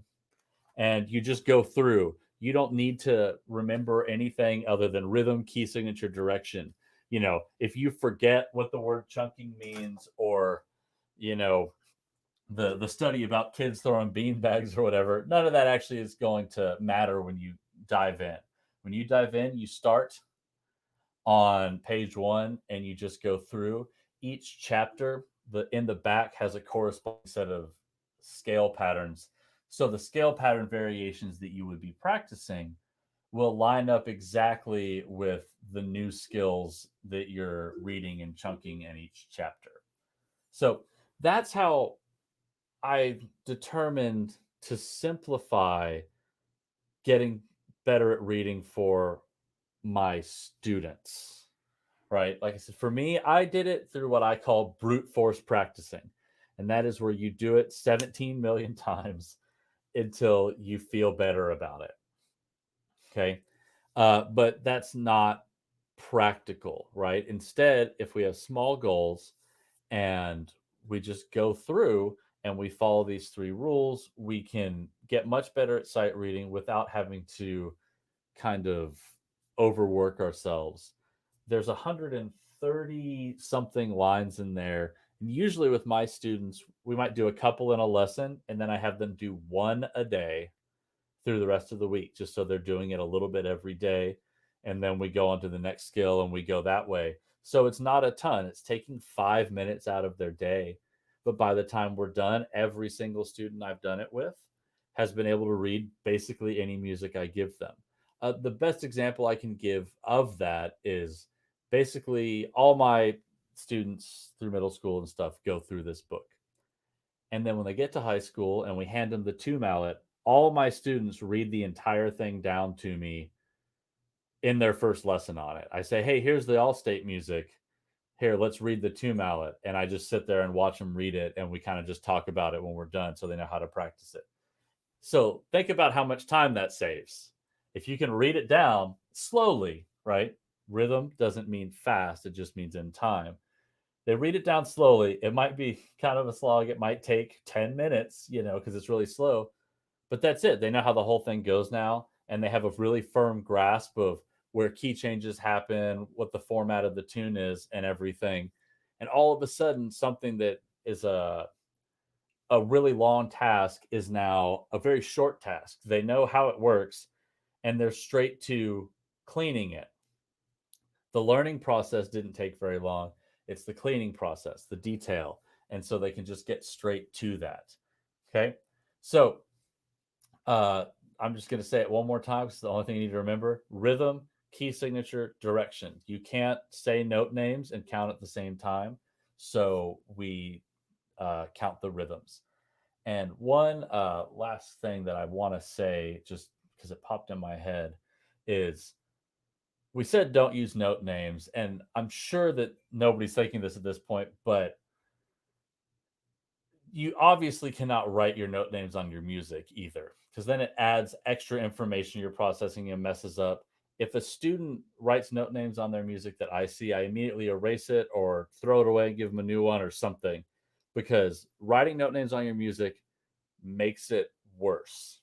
And you just go through. You don't need to remember anything other than rhythm, key signature, direction. If you forget what the word chunking means, or you know the study about kids throwing bean bags or whatever, none of that actually is going to matter when you dive in. When you dive in, you start on page 1 and you just go through each chapter. In the back has a corresponding set of scale patterns. So the scale pattern variations that you would be practicing will line up exactly with the new skills that you're reading and chunking in each chapter. So that's how I determined to simplify getting better at reading for my students, right? Like I said, for me, I did it through what I call brute force practicing. And that is where you do it 17 million times until you feel better about it. Okay. But that's not practical, right? Instead, if we have small goals and we just go through and we follow these 3 rules, we can get much better at sight reading without having to kind of overwork ourselves. There's 130 something lines in there. And usually with my students, we might do a couple in a lesson, and then I have them do 1 a day through the rest of the week, just so they're doing it a little bit every day. And then we go on to the next skill and we go that way. So it's not a ton. It's taking 5 minutes out of their day. But by the time we're done, every single student I've done it with has been able to read basically any music I give them. The best example I can give of that is basically all my students through middle school and stuff go through this book. And then when they get to high school and we hand them the 2 mallet, all my students read the entire thing down to me in their first lesson on it. I say, hey, here's the Allstate music. Here, let's read the 2 mallet. And I just sit there and watch them read it. And we kind of just talk about it when we're done so they know how to practice it. So think about how much time that saves. If you can read it down slowly, right? Rhythm doesn't mean fast, it just means in time. They read it down slowly. It might be kind of a slog. It might take 10 minutes, because it's really slow. But that's it. They know how the whole thing goes now. And they have a really firm grasp of where key changes happen, what the format of the tune is, and everything. And all of a sudden, something that is a really long task is now a very short task. They know how it works and they're straight to cleaning it. The learning process didn't take very long. It's the cleaning process, the detail. And so they can just get straight to that. Okay. So I'm just going to say it one more time because it's the only thing you need to remember: rhythm, key signature, direction. You can't say note names and count at the same time. So we count the rhythms. And one last thing that I want to say, just because it popped in my head, is we said don't use note names. And I'm sure that nobody's thinking this at this point, but you obviously cannot write your note names on your music either, because then it adds extra information you're processing and messes up. If a student writes note names on their music that I see, I immediately erase it or throw it away and give them a new one or something, because writing note names on your music makes it worse,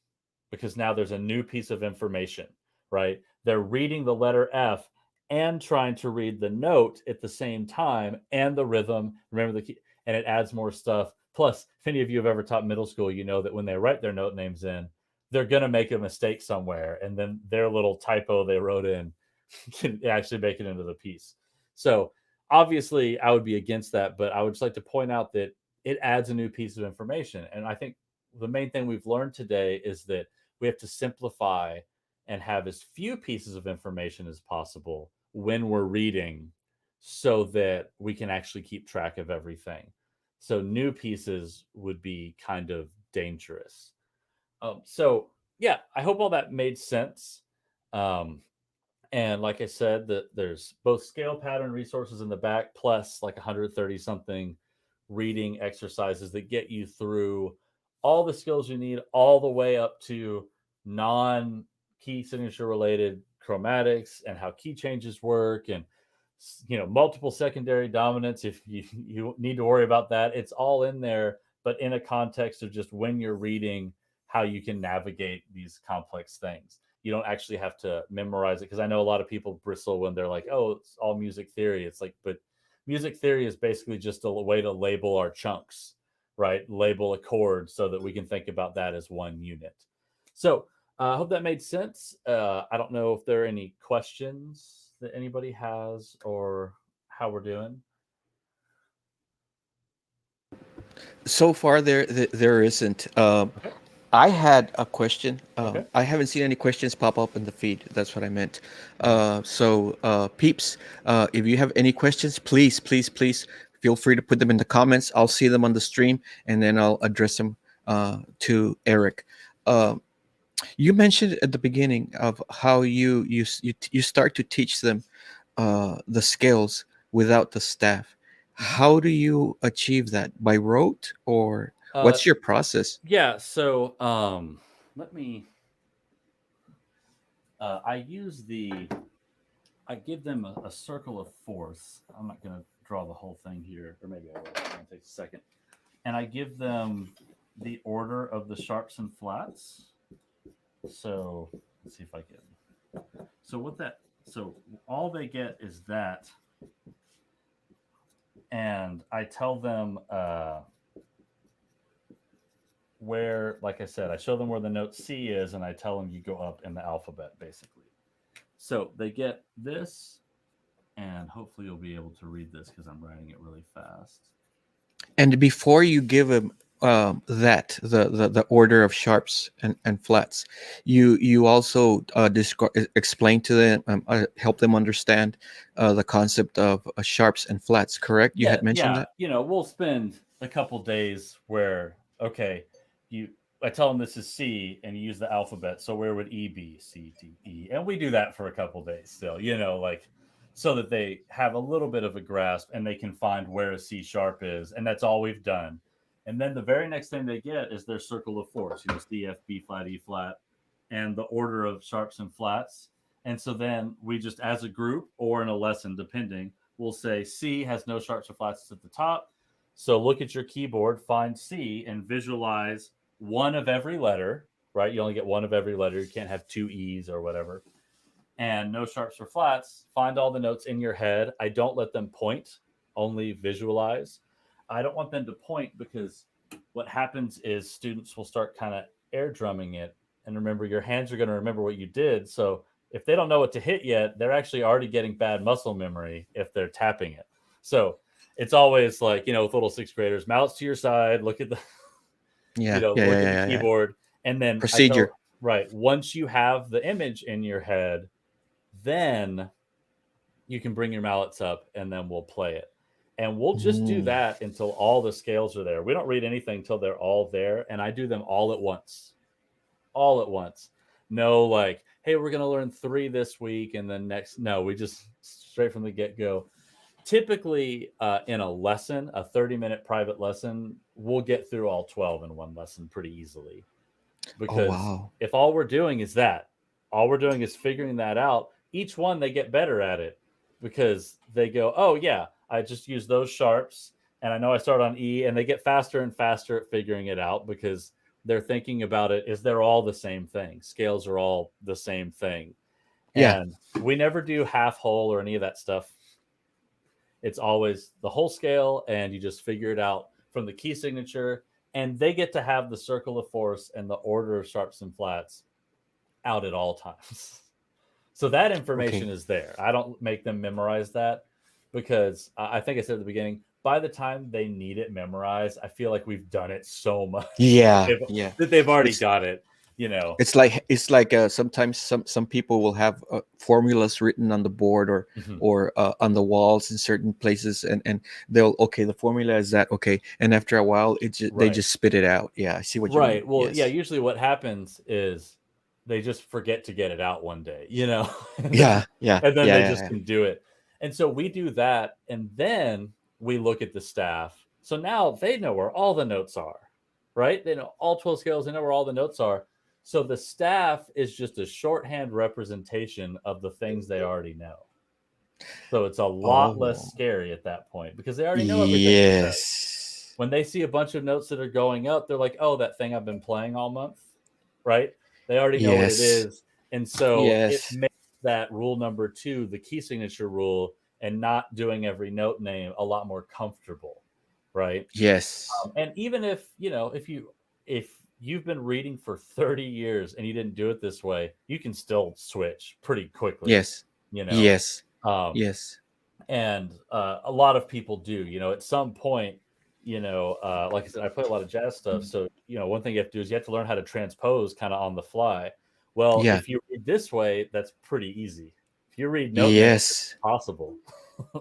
because now there's a new piece of information, right? They're reading the letter F and trying to read the note at the same time and the rhythm. Remember the key, and it adds more stuff. Plus, if any of you have ever taught middle school, you know that when they write their note names in, they're going to make a mistake somewhere. And then their little typo they wrote in can actually make it into the piece. So obviously, I would be against that. But I would just like to point out that it adds a new piece of information. And I think the main thing we've learned today is that we have to simplify and have as few pieces of information as possible when we're reading so that we can actually keep track of everything. So new pieces would be kind of dangerous. So yeah, I hope all that made sense. Um, And like I said, there's both scale pattern resources in the back, plus like 130 something reading exercises that get you through all the skills you need, all the way up to non key signature related chromatics and how key changes work, and multiple secondary dominants if you need to worry about that. It's all in there, but in a context of just when you're reading, how you can navigate these complex things. You don't actually have to memorize it, because I know a lot of people bristle when they're like, oh, it's all music theory. It's like, but music theory is basically just a way to label our chunks, right? Label a chord so that we can think about that as one unit. So I hope that made sense. I don't know if there are any questions that anybody has, or how we're doing. So far, there isn't. Okay. I had a question. Okay. I haven't seen any questions pop up in the feed. That's what I meant. So, peeps, if you have any questions, please feel free to put them in the comments. I'll see them on the stream, and then I'll address them to Eric. You mentioned at the beginning of how you start to teach them the scales without the staff. How do you achieve that? By rote, or what's your process? Yeah. So let me. I give them a circle of fourths. I'm not going to draw the whole thing here, or maybe I will. It's going to take a second. And I give them the order of the sharps and flats. So let's see if I can. So all they get is that. And I tell them where, like I said, I show them where the note C is, and I tell them you go up in the alphabet, basically. So they get this, and hopefully you'll be able to read this because I'm writing it really fast. And before you give them the order of sharps and flats, you also explain to them, help them understand the concept of sharps and flats. Correct? You had mentioned that. We'll spend a couple days where, okay, I tell them this is C, and you use the alphabet. So where would E be? C, D, E, and we do that for a couple days still. So that they have a little bit of a grasp, and they can find where a C sharp is, and that's all we've done. And then the very next thing they get is their circle of fourths, C, F, B flat, E flat, and the order of sharps and flats. And so then we just, as a group or in a lesson, depending, we'll say C has no sharps or flats at the top. So look at your keyboard, find C, and visualize one of every letter, right? You only get one of every letter. You can't have two E's or whatever. And no sharps or flats. Find all the notes in your head. I don't let them point, only visualize. I don't want them to point, because what happens is students will start kind of air drumming it. And remember, your hands are going to remember what you did. So if they don't know what to hit yet, they're actually already getting bad muscle memory if they're tapping it. So it's always like, with little sixth graders, mouths to your side, look at the, look at the keyboard. And then procedure. Right. Once you have the image in your head, then you can bring your mallets up, and then we'll play it. And we'll just do that until all the scales are there. We don't read anything until they're all there. And I do them all at once. All at once. No, like, hey, we're going to learn 3 this week, and then next. No, we just straight from the get-go. Typically, in a lesson, a 30-minute private lesson, we'll get through all 12 in one lesson pretty easily. Because if all we're doing is that, all we're doing is figuring that out, each one, they get better at it, because they go, oh, yeah, I just use those sharps, and I know I start on E, and they get faster and faster at figuring it out, because they're thinking about it as they're all the same thing. Scales are all the same thing. Yeah. And we never do half whole or any of that stuff. It's always the whole scale, and you just figure it out from the key signature, and they get to have the circle of fourths and the order of sharps and flats out at all times. So that information is there. I don't make them memorize that, because I think I said at the beginning, by the time they need it memorized, I feel like we've done it so much. That they've already got it. It's like sometimes some people will have formulas written on the board or on the walls in certain places, and they'll, the formula is that, and after a while they just spit it out. I see what you mean. Well, usually what happens is they just forget to get it out one day, you know, Yeah, yeah, and then yeah, they yeah, just yeah. can do it. And so we do that, and then we look at the staff. So now they know where all the notes are, right? They know all 12 scales, they know where all the notes are. So the staff is just a shorthand representation of the things they already know. So it's a lot less Oh, scary at that point because they already know everything it says. yes. When they see a bunch of notes that are going up, they're like, "Oh, that thing I've been playing all month," right? They already know what it Yes. is, and so it Yes. makes that rule number 2, the key signature rule, and not doing every note name a lot more comfortable, right? Yes. And even if if you've been reading for 30 years and you didn't do it this way, you can still switch pretty quickly, Yes. you know. Yes. Um, Yes. and a lot of people do, at some point, like I said, I play a lot of jazz stuff, so one thing you have to do is you have to learn how to transpose kind of on the fly. Well, Yeah. if you read this way, that's pretty easy. If you read note names, it's Yes. possible.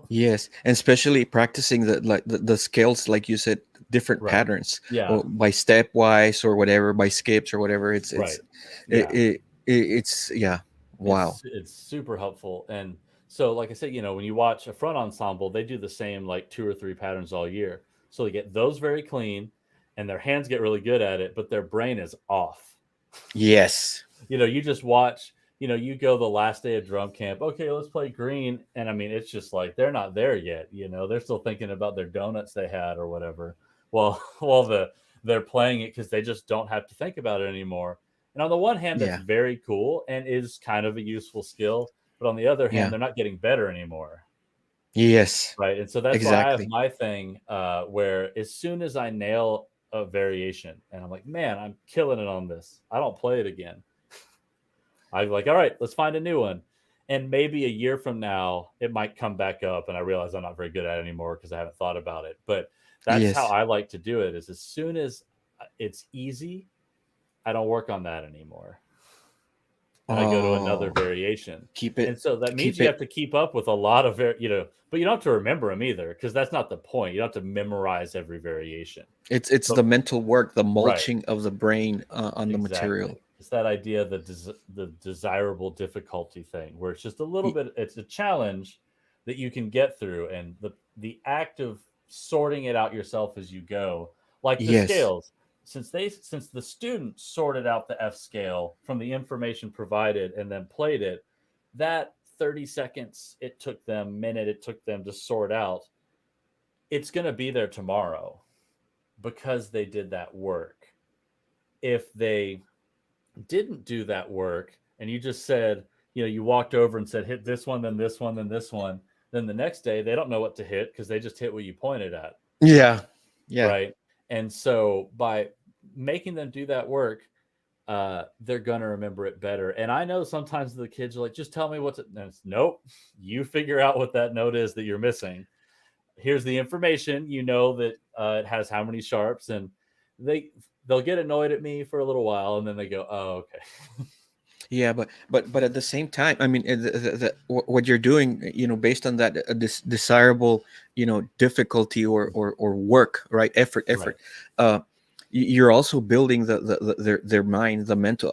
Yes. And especially practicing the scales, like you said, different Right. patterns, Yeah. or by stepwise or whatever, by skips or whatever. Right. It, Yeah. it's yeah. Wow. It's super helpful. And so, like I said, when you watch a front ensemble, they do the same like 2 or 3 patterns all year. So they get those very clean, and their hands get really good at it, but their brain is off. Yes. You just watch. You go the last day of drum camp. Okay, let's play green, and I mean, it's just like they're not there yet. They're still thinking about their donuts they had or whatever. Well, they're playing it because they just don't have to think about it anymore. And on the one hand, that's Yeah. very cool and is kind of a useful skill. But on the other hand, Yeah. they're not getting better anymore. Yes. Right. And so that's why I have Exactly. my thing where as soon as I nail a variation and I'm like, man, I'm killing it on this, I don't play it again. I'm like, all right, let's find a new one. And maybe a year from now, it might come back up and I realize I'm not very good at it anymore because I haven't thought about it. But that's how Yes. I like to do it is as soon as it's easy, I don't work on that anymore. And I go to another Oh, variation. keep it. And so that means Keep you have it. to keep up with a lot of, but you don't have to remember them either because that's not the point. You don't have to memorize every variation. It's But the mental work, the right, mulching of the brain on the exactly. material. It's that idea, the desirable difficulty thing, where it's just a little Y- bit. It's a challenge that you can get through, and the act of sorting it out yourself as you go, like the Yes. scales. Since the student sorted out the F scale from the information provided and then played it, that 30 seconds minute it took them to sort out, it's going to be there tomorrow because they did that work. If they didn't do that work and you just said, you walked over and said, hit this one, then this one, then this one, then the next day they don't know what to hit because they just hit what you pointed at. Yeah. Yeah. Right. And so by making them do that work, they're going to remember it better. And I know sometimes the kids are like, just tell me what's it. And it's, nope, you figure out what that note is that you're missing. Here's the information. You know that it has how many sharps, and they'll get annoyed at me for a little while, and then they go, "Oh, okay." Yeah, but at the same time, I mean, what you're doing, based on that desirable, difficulty or work, right? Right. Effort. Uh, you're also building their mind, the mental.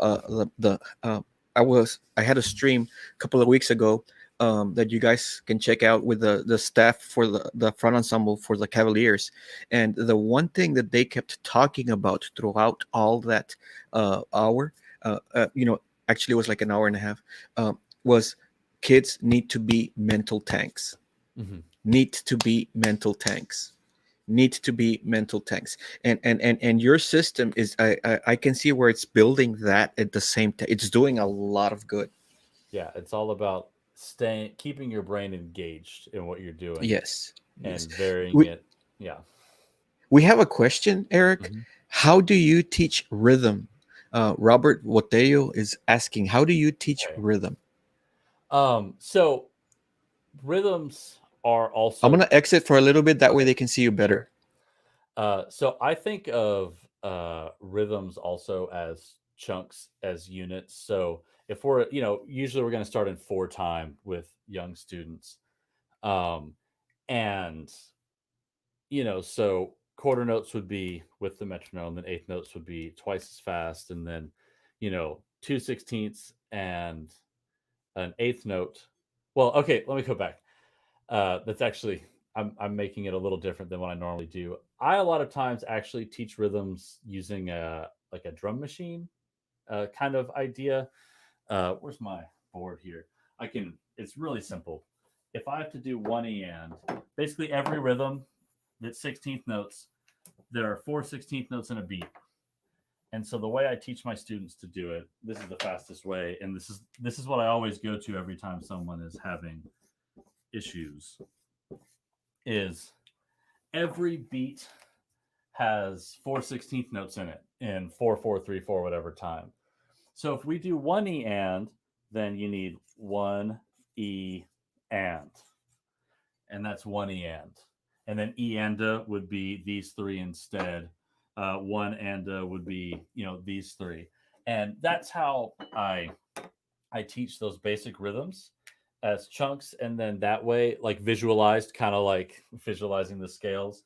I had a stream a couple of weeks ago, that you guys can check out with the staff for the front ensemble for the Cavaliers, and the one thing that they kept talking about throughout all that hour. Actually it was like an hour and a half, was kids need to be mental tanks, Mhm. need to be mental tanks, need to be mental tanks. And your system is, I can see where it's building that at the same time. It's doing a lot of good. Yeah, it's all about keeping your brain engaged in what you're doing Yes, yes. and varying we it. Yeah. we have a question, Eric. Mhm. How do you teach rhythm? Robert Woteo is asking, how do you teach Okay. rhythm? So rhythms are I'm also gonna exit for a little bit, that way okay. they can see you better. Sure. So I think of rhythms also as chunks, as units. So if we're, usually we're going to start in 4 time with young students. Um, and, so quarter notes would be with the metronome, then eighth notes would be twice as fast. And then, 2/16 and an eighth note. Well, okay, let me go back. That's actually I'm making it a little different than what I normally do. I a lot of times actually teach rhythms using a like a drum machine kind of idea. Where's my board here? I can. It's really simple. If I have to do one E and basically every rhythm that's 16th notes, there are 4 16th notes in a beat. And so the way I teach my students to do it, this is the fastest way, and this is what I always go to every time someone is having issues. Is every beat has 4 16th notes in it in 4 4 3 4 whatever time. So if we do one E and, then you need one E and that's one E and then E and would be these three instead. One and would be these three, and that's how I teach those basic rhythms as chunks, and then that way, like visualized, kind of like visualizing the scales.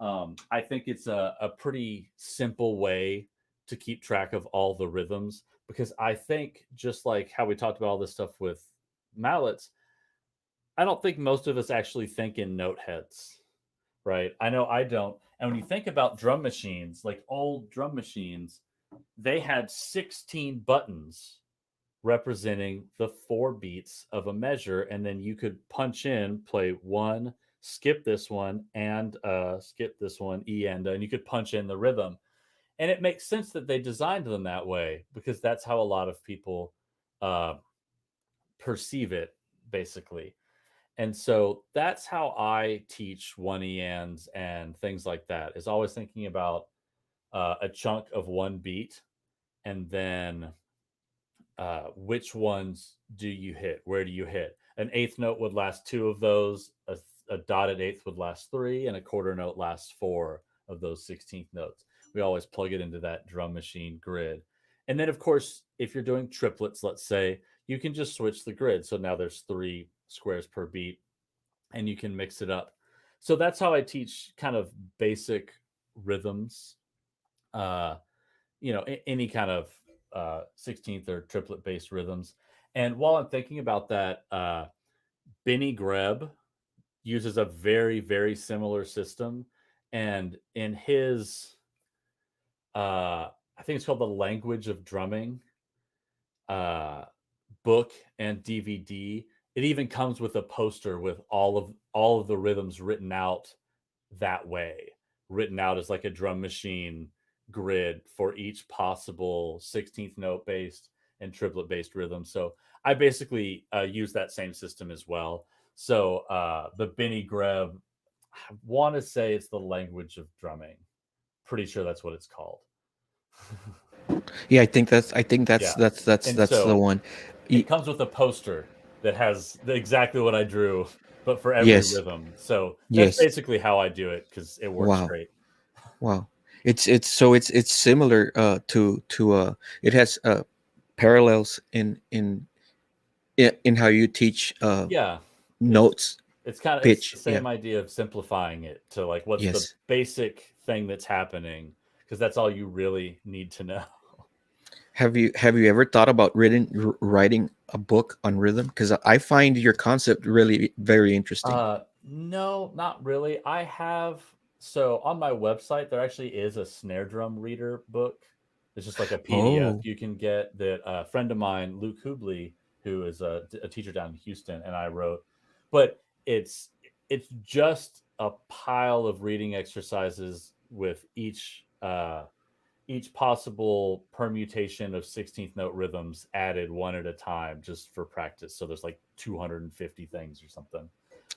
I think it's a pretty simple way to keep track of all the rhythms, because I think just like how we talked about all this stuff with mallets, I don't think most of us actually think in note heads, right? I know I don't. And when you think about drum machines, like old drum machines, they had 16 buttons representing the 4 beats of a measure, and then you could punch in, play one, skip this one, and skip this one, E and you could punch in the rhythm. And it makes sense that they designed them that way, because that's how a lot of people perceive it, basically. And so that's how I teach one E-ands and things like that, is always thinking about a chunk of one beat, and then which ones do you hit? Where do you hit? An eighth note would last 2 of those, a dotted eighth would last 3, and a quarter note lasts 4 of those 16th notes. We always plug it into that drum machine grid. And then, of course, if you're doing triplets, let's say, you can just switch the grid. So now there's 3 squares per beat, and you can mix it up. So that's how I teach kind of basic rhythms. Any kind of 16th or triplet based rhythms. And while I'm thinking about that, Benny Greb uses a very, very similar system. And in his, I think it's called The Language of Drumming book and DVD, it even comes with a poster with all of the rhythms written out that way, written out as like a drum machine grid for each possible 16th note based and triplet based rhythm. So I basically use that same system as well. So the Benny Greb, I want to say it's The Language of Drumming. Pretty sure that's what it's called. Yeah, I think that's Yeah. that's And the so one. it comes with a poster that has exactly what I drew, but for every Yes, rhythm. So that's yes. basically how I do it, because it works Wow, great. wow. It's similar to it has parallels in how you teach Yeah. notes, It's the pitch. Yeah. same idea of simplifying it to like what's the Yes. basic thing that's happening, because that's all you really need to know. Have you ever thought about writing a book on rhythm? Because I find your concept really very interesting. No, not really. I have, so on my website there actually is a snare drum reader book. It's just like a PDF Oh, you can get, that a friend of mine, Luke Hubley, who is a teacher down in Houston, and I wrote. But it's just a pile of reading exercises with each possible permutation of 16th note rhythms added one at a time, just for practice. So there's like 250 things or something.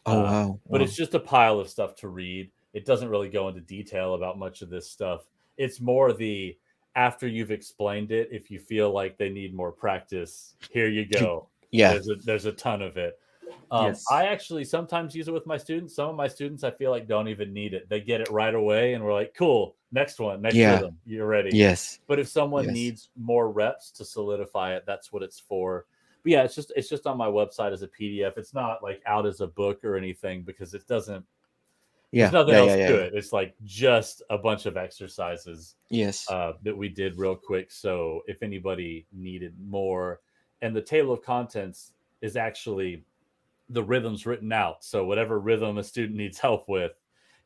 oh Uh, wow, but wow. it's just a pile of stuff to read. It doesn't really go into detail about much of this stuff. It's more the, after you've explained it, if you feel like they need more practice, here you go. Yeah. There's a ton of it. Yes. I actually sometimes use it with my students. Some of my students, I feel like, don't even need it. They get it right away, and we're like, cool, next one, next Yeah. rhythm, you're ready. Yes. But if someone Yes. needs more reps to solidify it, that's what it's for. But yeah, it's just on my website as a PDF. It's not like out as a book or anything, because it doesn't. There's Yeah, nothing yeah, else yeah, yeah, to yeah. it. It's like just a bunch of exercises Yes. that we did real quick. So if anybody needed more, and the table of contents is actually the rhythms written out. So whatever rhythm a student needs help with,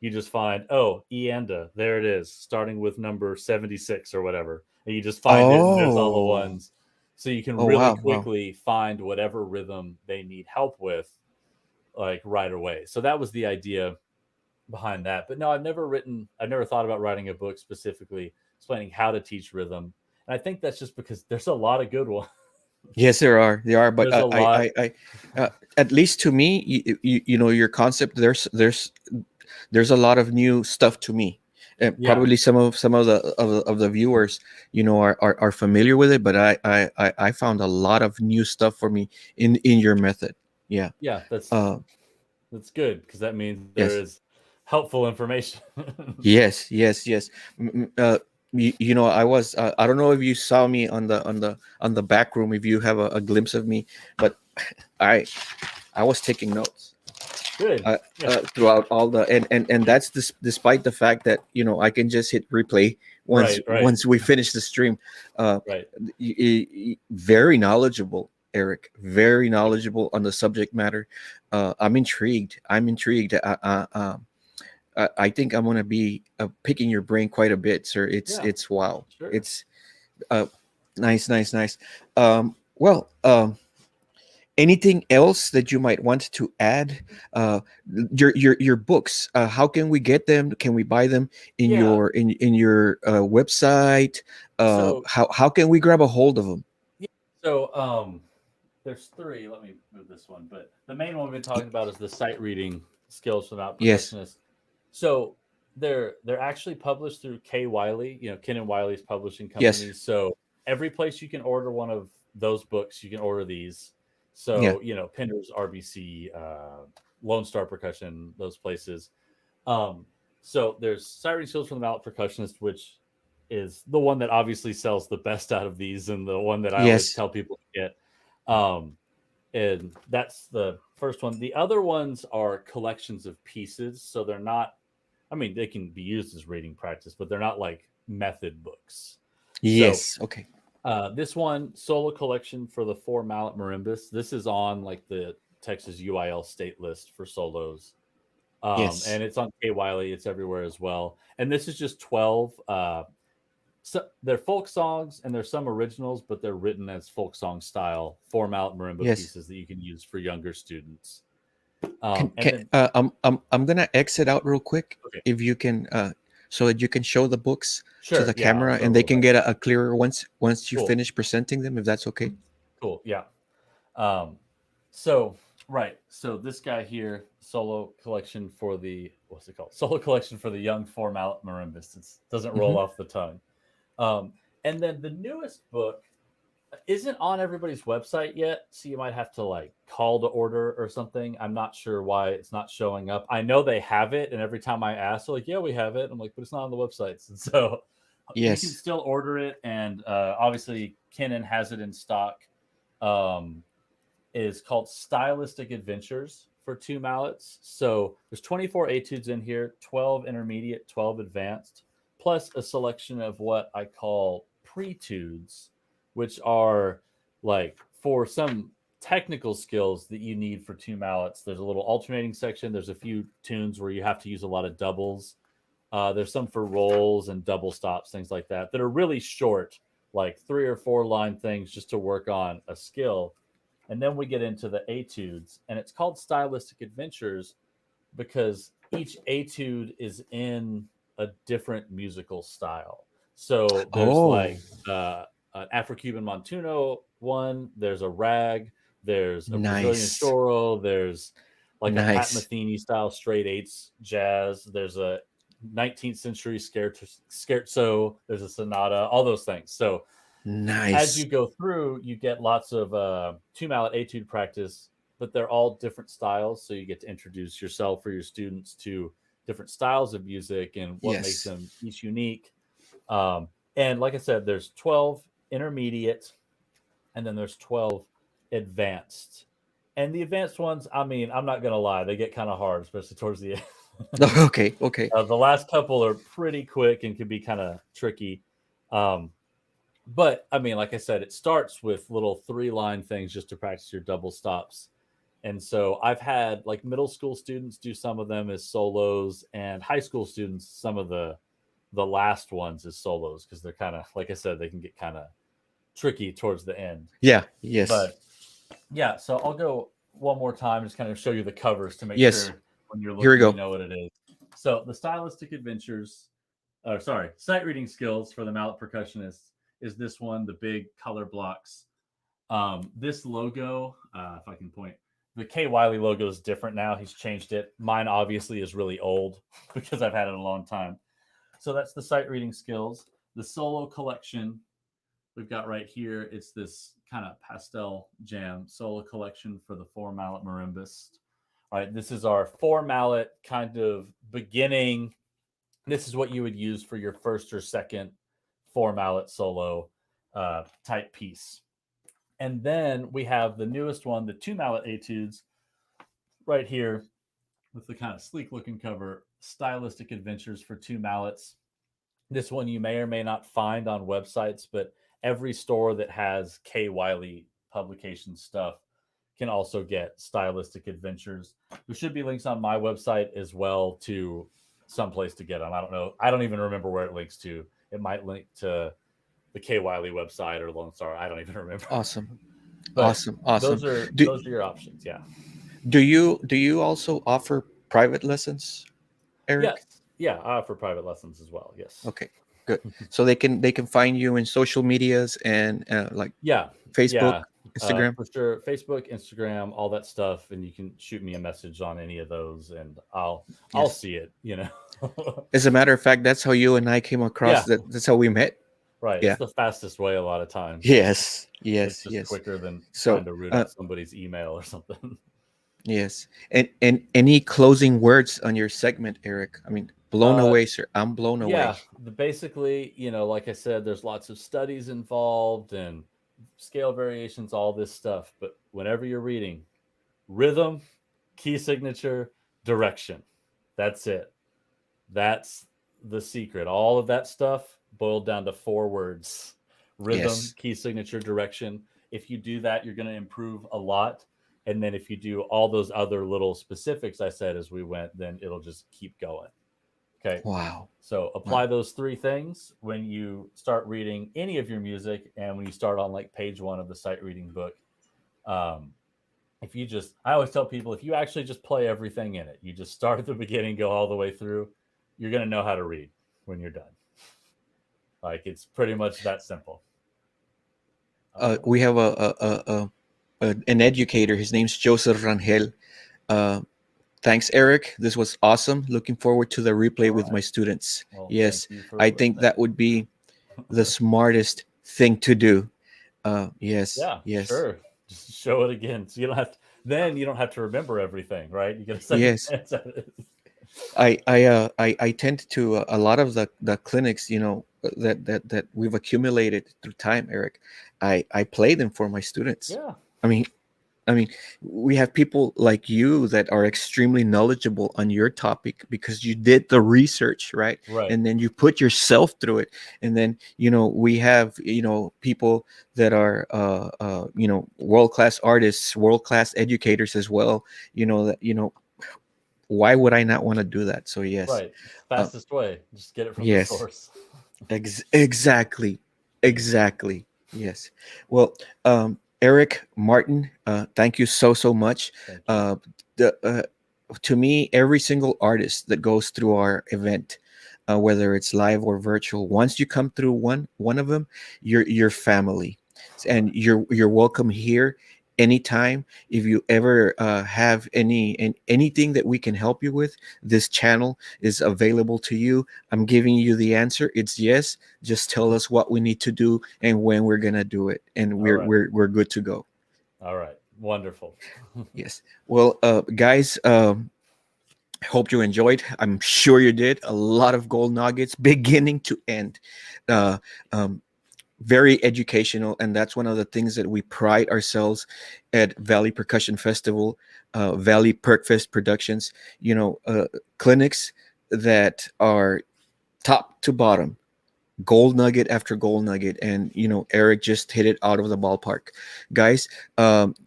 you just find, oh, Eanda, there it is, starting with number 76 or whatever. And you just find it, and there's all the Oh, ones. So you can oh, really wow, wow. quickly find whatever rhythm they need help with, like right away. So that was the idea behind that. But no, I've never thought about writing a book specifically explaining how to teach rhythm. And I think that's just because there's a lot of good ones. Yes, there are, but There's a lot. at least to me, you know, your concept. There's a lot of new stuff to me. And Yeah. probably some of the viewers, you know, are familiar with it, but I found a lot of new stuff for me in your method. Yeah. Yeah. Uh, That's good because that means there yes. is helpful information. Yes, yes, yes. You know, I don't know if you saw me on the back room, if you have a glimpse of me, but I I was taking notes Good. Yeah. throughout all the and that's despite the fact that, you know, I can just hit replay Right. Right. once we finish the stream. Uh, Right. Very knowledgeable, Eric. Very knowledgeable on the subject matter. I'm intrigued. I'm intrigued. I think I'm gonna be picking your brain quite a bit, sir. Yeah. It's wow. Sure. It's uh, nice, nice, nice. Well, anything else that you might want to add? Your books. How can we get them? Can we buy them in Yeah. your website? So How can we grab a hold of them? yeah. So there's three. Let me move this one, but the main one we've been talking about is the sight reading skills from out Yes, percussionist. So they're actually published through K Wiley, Ken and Wiley's publishing yes, company. So every place you can order one of those books, you can order these. yeah, So Pender's, RBC, Lone Star Percussion, those places. Um, so there's sight reading skills from the Mallet Percussionist, which is the one that obviously sells the best out of these, and the one that I always yes, tell people to get. Um, and that's the first one. The other ones are collections of pieces, so they're not. I mean, they can be used as reading practice, but they're not like method books. So yes. Okay. this one, solo collection for the 4 mallet marimbas. This is on like the Texas UIL state list for solos. Yes, And it's on K Wiley. It's everywhere as well. And this is just 12. So they're folk songs and there's some originals, but they're written as folk song style 4 mallet marimba yes. pieces that you can use for younger students. Can And can then, I'm gonna exit out real quick, okay, if you can, so that you can show the books to sure. the Yeah, I'll camera show a and they little can bit. get a clearer once you Cool. finish presenting them, if that's okay. Cool. Yeah. Um, so right. So this guy here, solo collection for the what's it called? Solo collection for the young 4 mallet marimbas. It doesn't roll Hmm. off the tongue. Um, and then the newest book isn't on everybody's website yet, so you might have to like call to order or something. I'm not sure why it's not showing up. I know they have it, and every time I ask, they're like, "Yeah, we have it." I'm like, "But it's not on the websites." And so you can Yes, still order it, and obviously Canon has it in stock. Um, is called Stylistic Adventures for 2 mallets. So there's 24 etudes in here, 12 intermediate, 12 advanced, plus a selection of what I call pretudes, which are like for some technical skills that you need for 2 mallets. There's a little alternating section. There's a few tunes where you have to use a lot of doubles. There's some for rolls and double stops, things like that are really short, like 3 or 4 line things just to work on a skill. And then we get into the etudes, and it's called Stylistic Adventures because each etude is in a different musical style. So there's oh, like an Afro-Cuban Montuno one, there's a rag, there's a Brazilian nice, choro, there's like a Pat nice, Metheny style straight eights jazz, there's a 19th century scherzo, there's a sonata, all those things. So as you nice. go through, you get lots of 2 mallet etude practice, but they're all different styles. So you get to introduce yourself or your students to different styles of music and what makes Yes, them each unique. And like I said, there's 12 intermediate, and then there's 12 advanced. And the advanced ones, I mean, I'm not gonna lie, they get kind of hard, especially towards the end. Okay, okay. The last couple are pretty quick and can be kind of tricky. But I mean, like I said, it starts with little 3-line things just to practice your double stops. And so I've had like middle school students do some of them as solos, and high school students some of the last ones as solos, because they're kind of, like I said, they can get kind of tricky towards the end. Yeah, yes, But yeah, so I'll go one more time, just kind of show you the covers to make yes. sure when you're Here we looking, you go. know what it is. So the stylistic adventures, or sorry, sight reading skills for the Mallet Percussionist is this one, the big color blocks. This logo, if I can point, the K Wiley logo is different now. He's changed it. Mine obviously is really old because I've had it a long time. So that's the sight reading skills. The solo collection we've got right here. It's this kind of pastel jam solo collection for the 4-mallet marimbist. All right, this is our 4-mallet kind of beginning. This is what you would use for your first or second 4-mallet solo type piece. And then we have the newest one, the 2-mallet etudes, right here with the kind of sleek looking cover, stylistic adventures for 2 mallets. This one you may or may not find on websites, but every store that has K Wiley publication stuff can also get stylistic adventures. There should be links on my website as well to some place to get them. I don't know. I don't even remember where it links to. It might link to the K Wiley website or Lone Star. I don't even remember. Awesome. But Awesome. those are your options. Yeah. Do you also offer private lessons, Eric? Yes. Yeah, I offer private lessons as well. Yes. Okay, good. So they can find you in social medias and like Facebook, Instagram. For sure. Facebook, Instagram, all that stuff, and you can shoot me a message on any of those, and I'll see it. As a matter of fact, that's how you and I came across. That's how we met. Right. Yeah. It's the fastest way a lot of times. Yes. It's just quicker than So, trying to root out somebody's email or something. Yes. And any closing words on your segment, Eric? I mean, blown away, sir. I'm blown away. Yeah. Basically, like I said, there's lots of studies involved and scale variations, all this stuff. But whenever you're reading, rhythm, key signature, direction. That's it. That's the secret. All of that stuff boiled down to 4 words: rhythm, key signature, direction. If you do that, you're going to improve a lot. And then if you do all those other little specifics I said as we went, then it'll just keep going. Okay. Wow. So apply those 3 things when you start reading any of your music, and when you start on like page 1 of the sight reading book. I always tell people, if you actually just play everything in it, you just start at the beginning, go all the way through, you're going to know how to read when you're done. Like, it's pretty much that simple. We have an educator. His name's Joseph Rangel. Thanks, Eric. This was awesome. Looking forward to the replay with my students. Well, yes, I think that would be the smartest thing to do. Yes. Yeah. Yes. Sure. Just show it again, so you don't have to remember everything, right? You get a second chance at it. I tend to a lot of the clinics, that we've accumulated through time, Eric. I play them for my students. Yeah. I mean, we have people like you that are extremely knowledgeable on your topic because you did the research, right? Right. And then you put yourself through it. And then, we have, people that are, world-class artists, world-class educators as well, why would I not want to do that? So yes. Right. Fastest way. Just get it from the source. Exactly. Yes. Well, Eric Martin, thank you so much. To me, every single artist that goes through our event, whether it's live or virtual, once you come through one of them, you're family, and you're welcome here anytime. If you ever have anything that we can help you with, this channel is available to you. I'm giving you the answer. It's yes. Just tell us what we need to do and when we're gonna do it, and we're good to go. All right. Wonderful. Yes. Well, guys, hope you enjoyed. I'm sure you did. A lot of gold nuggets, beginning to end. very educational, and that's one of the things that we pride ourselves at Valley Percussion Festival, Valley Perk Fest Productions. Clinics that are top to bottom, gold nugget after gold nugget, and Eric just hit it out of the ballpark. Guys,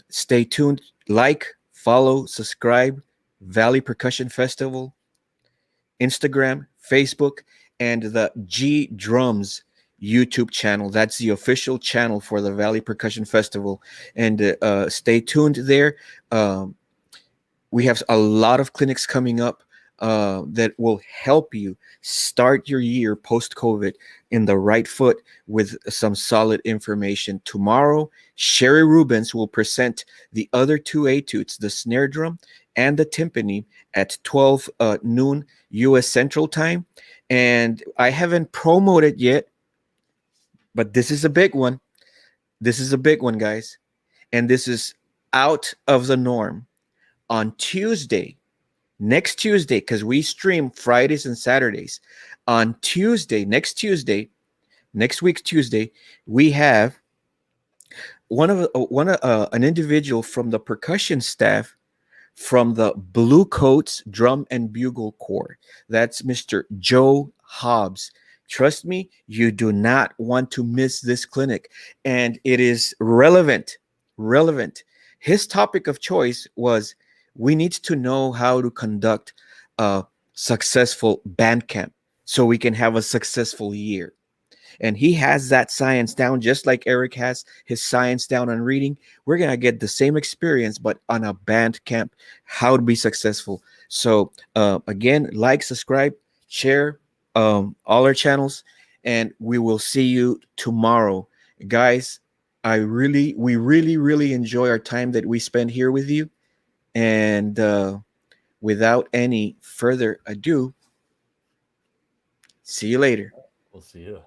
stay tuned, like, follow, subscribe, Valley Percussion Festival, Instagram, Facebook, and the G Drums YouTube channel. That's the official channel for the Valley Percussion Festival. And stay tuned there. We have a lot of clinics coming up that will help you start your year post-COVID in the right foot with some solid information. Tomorrow, Sherry Rubens will present the other two etudes, the snare drum and the timpani, at 12 noon U.S. Central Time. And I haven't promoted yet, but this is a big one. This is a big one, guys. And this is out of the norm. On Tuesday, next Tuesday, because we stream Fridays and Saturdays. On Tuesday, next week's Tuesday, we have an individual from the percussion staff from the Blue Coats Drum and Bugle Corps. That's Mr. Joe Hobbs. Trust me, you do not want to miss this clinic, and it is relevant. His topic of choice was, we need to know how to conduct a successful band camp so we can have a successful year. And he has that science down, just like Eric has his science down on reading. We're going to get the same experience, but on a band camp, how to be successful. So again, like, subscribe, share all our channels, and we will see you tomorrow. Guys, we really enjoy our time that we spend here with you. And without any further ado, see you later. We'll see you.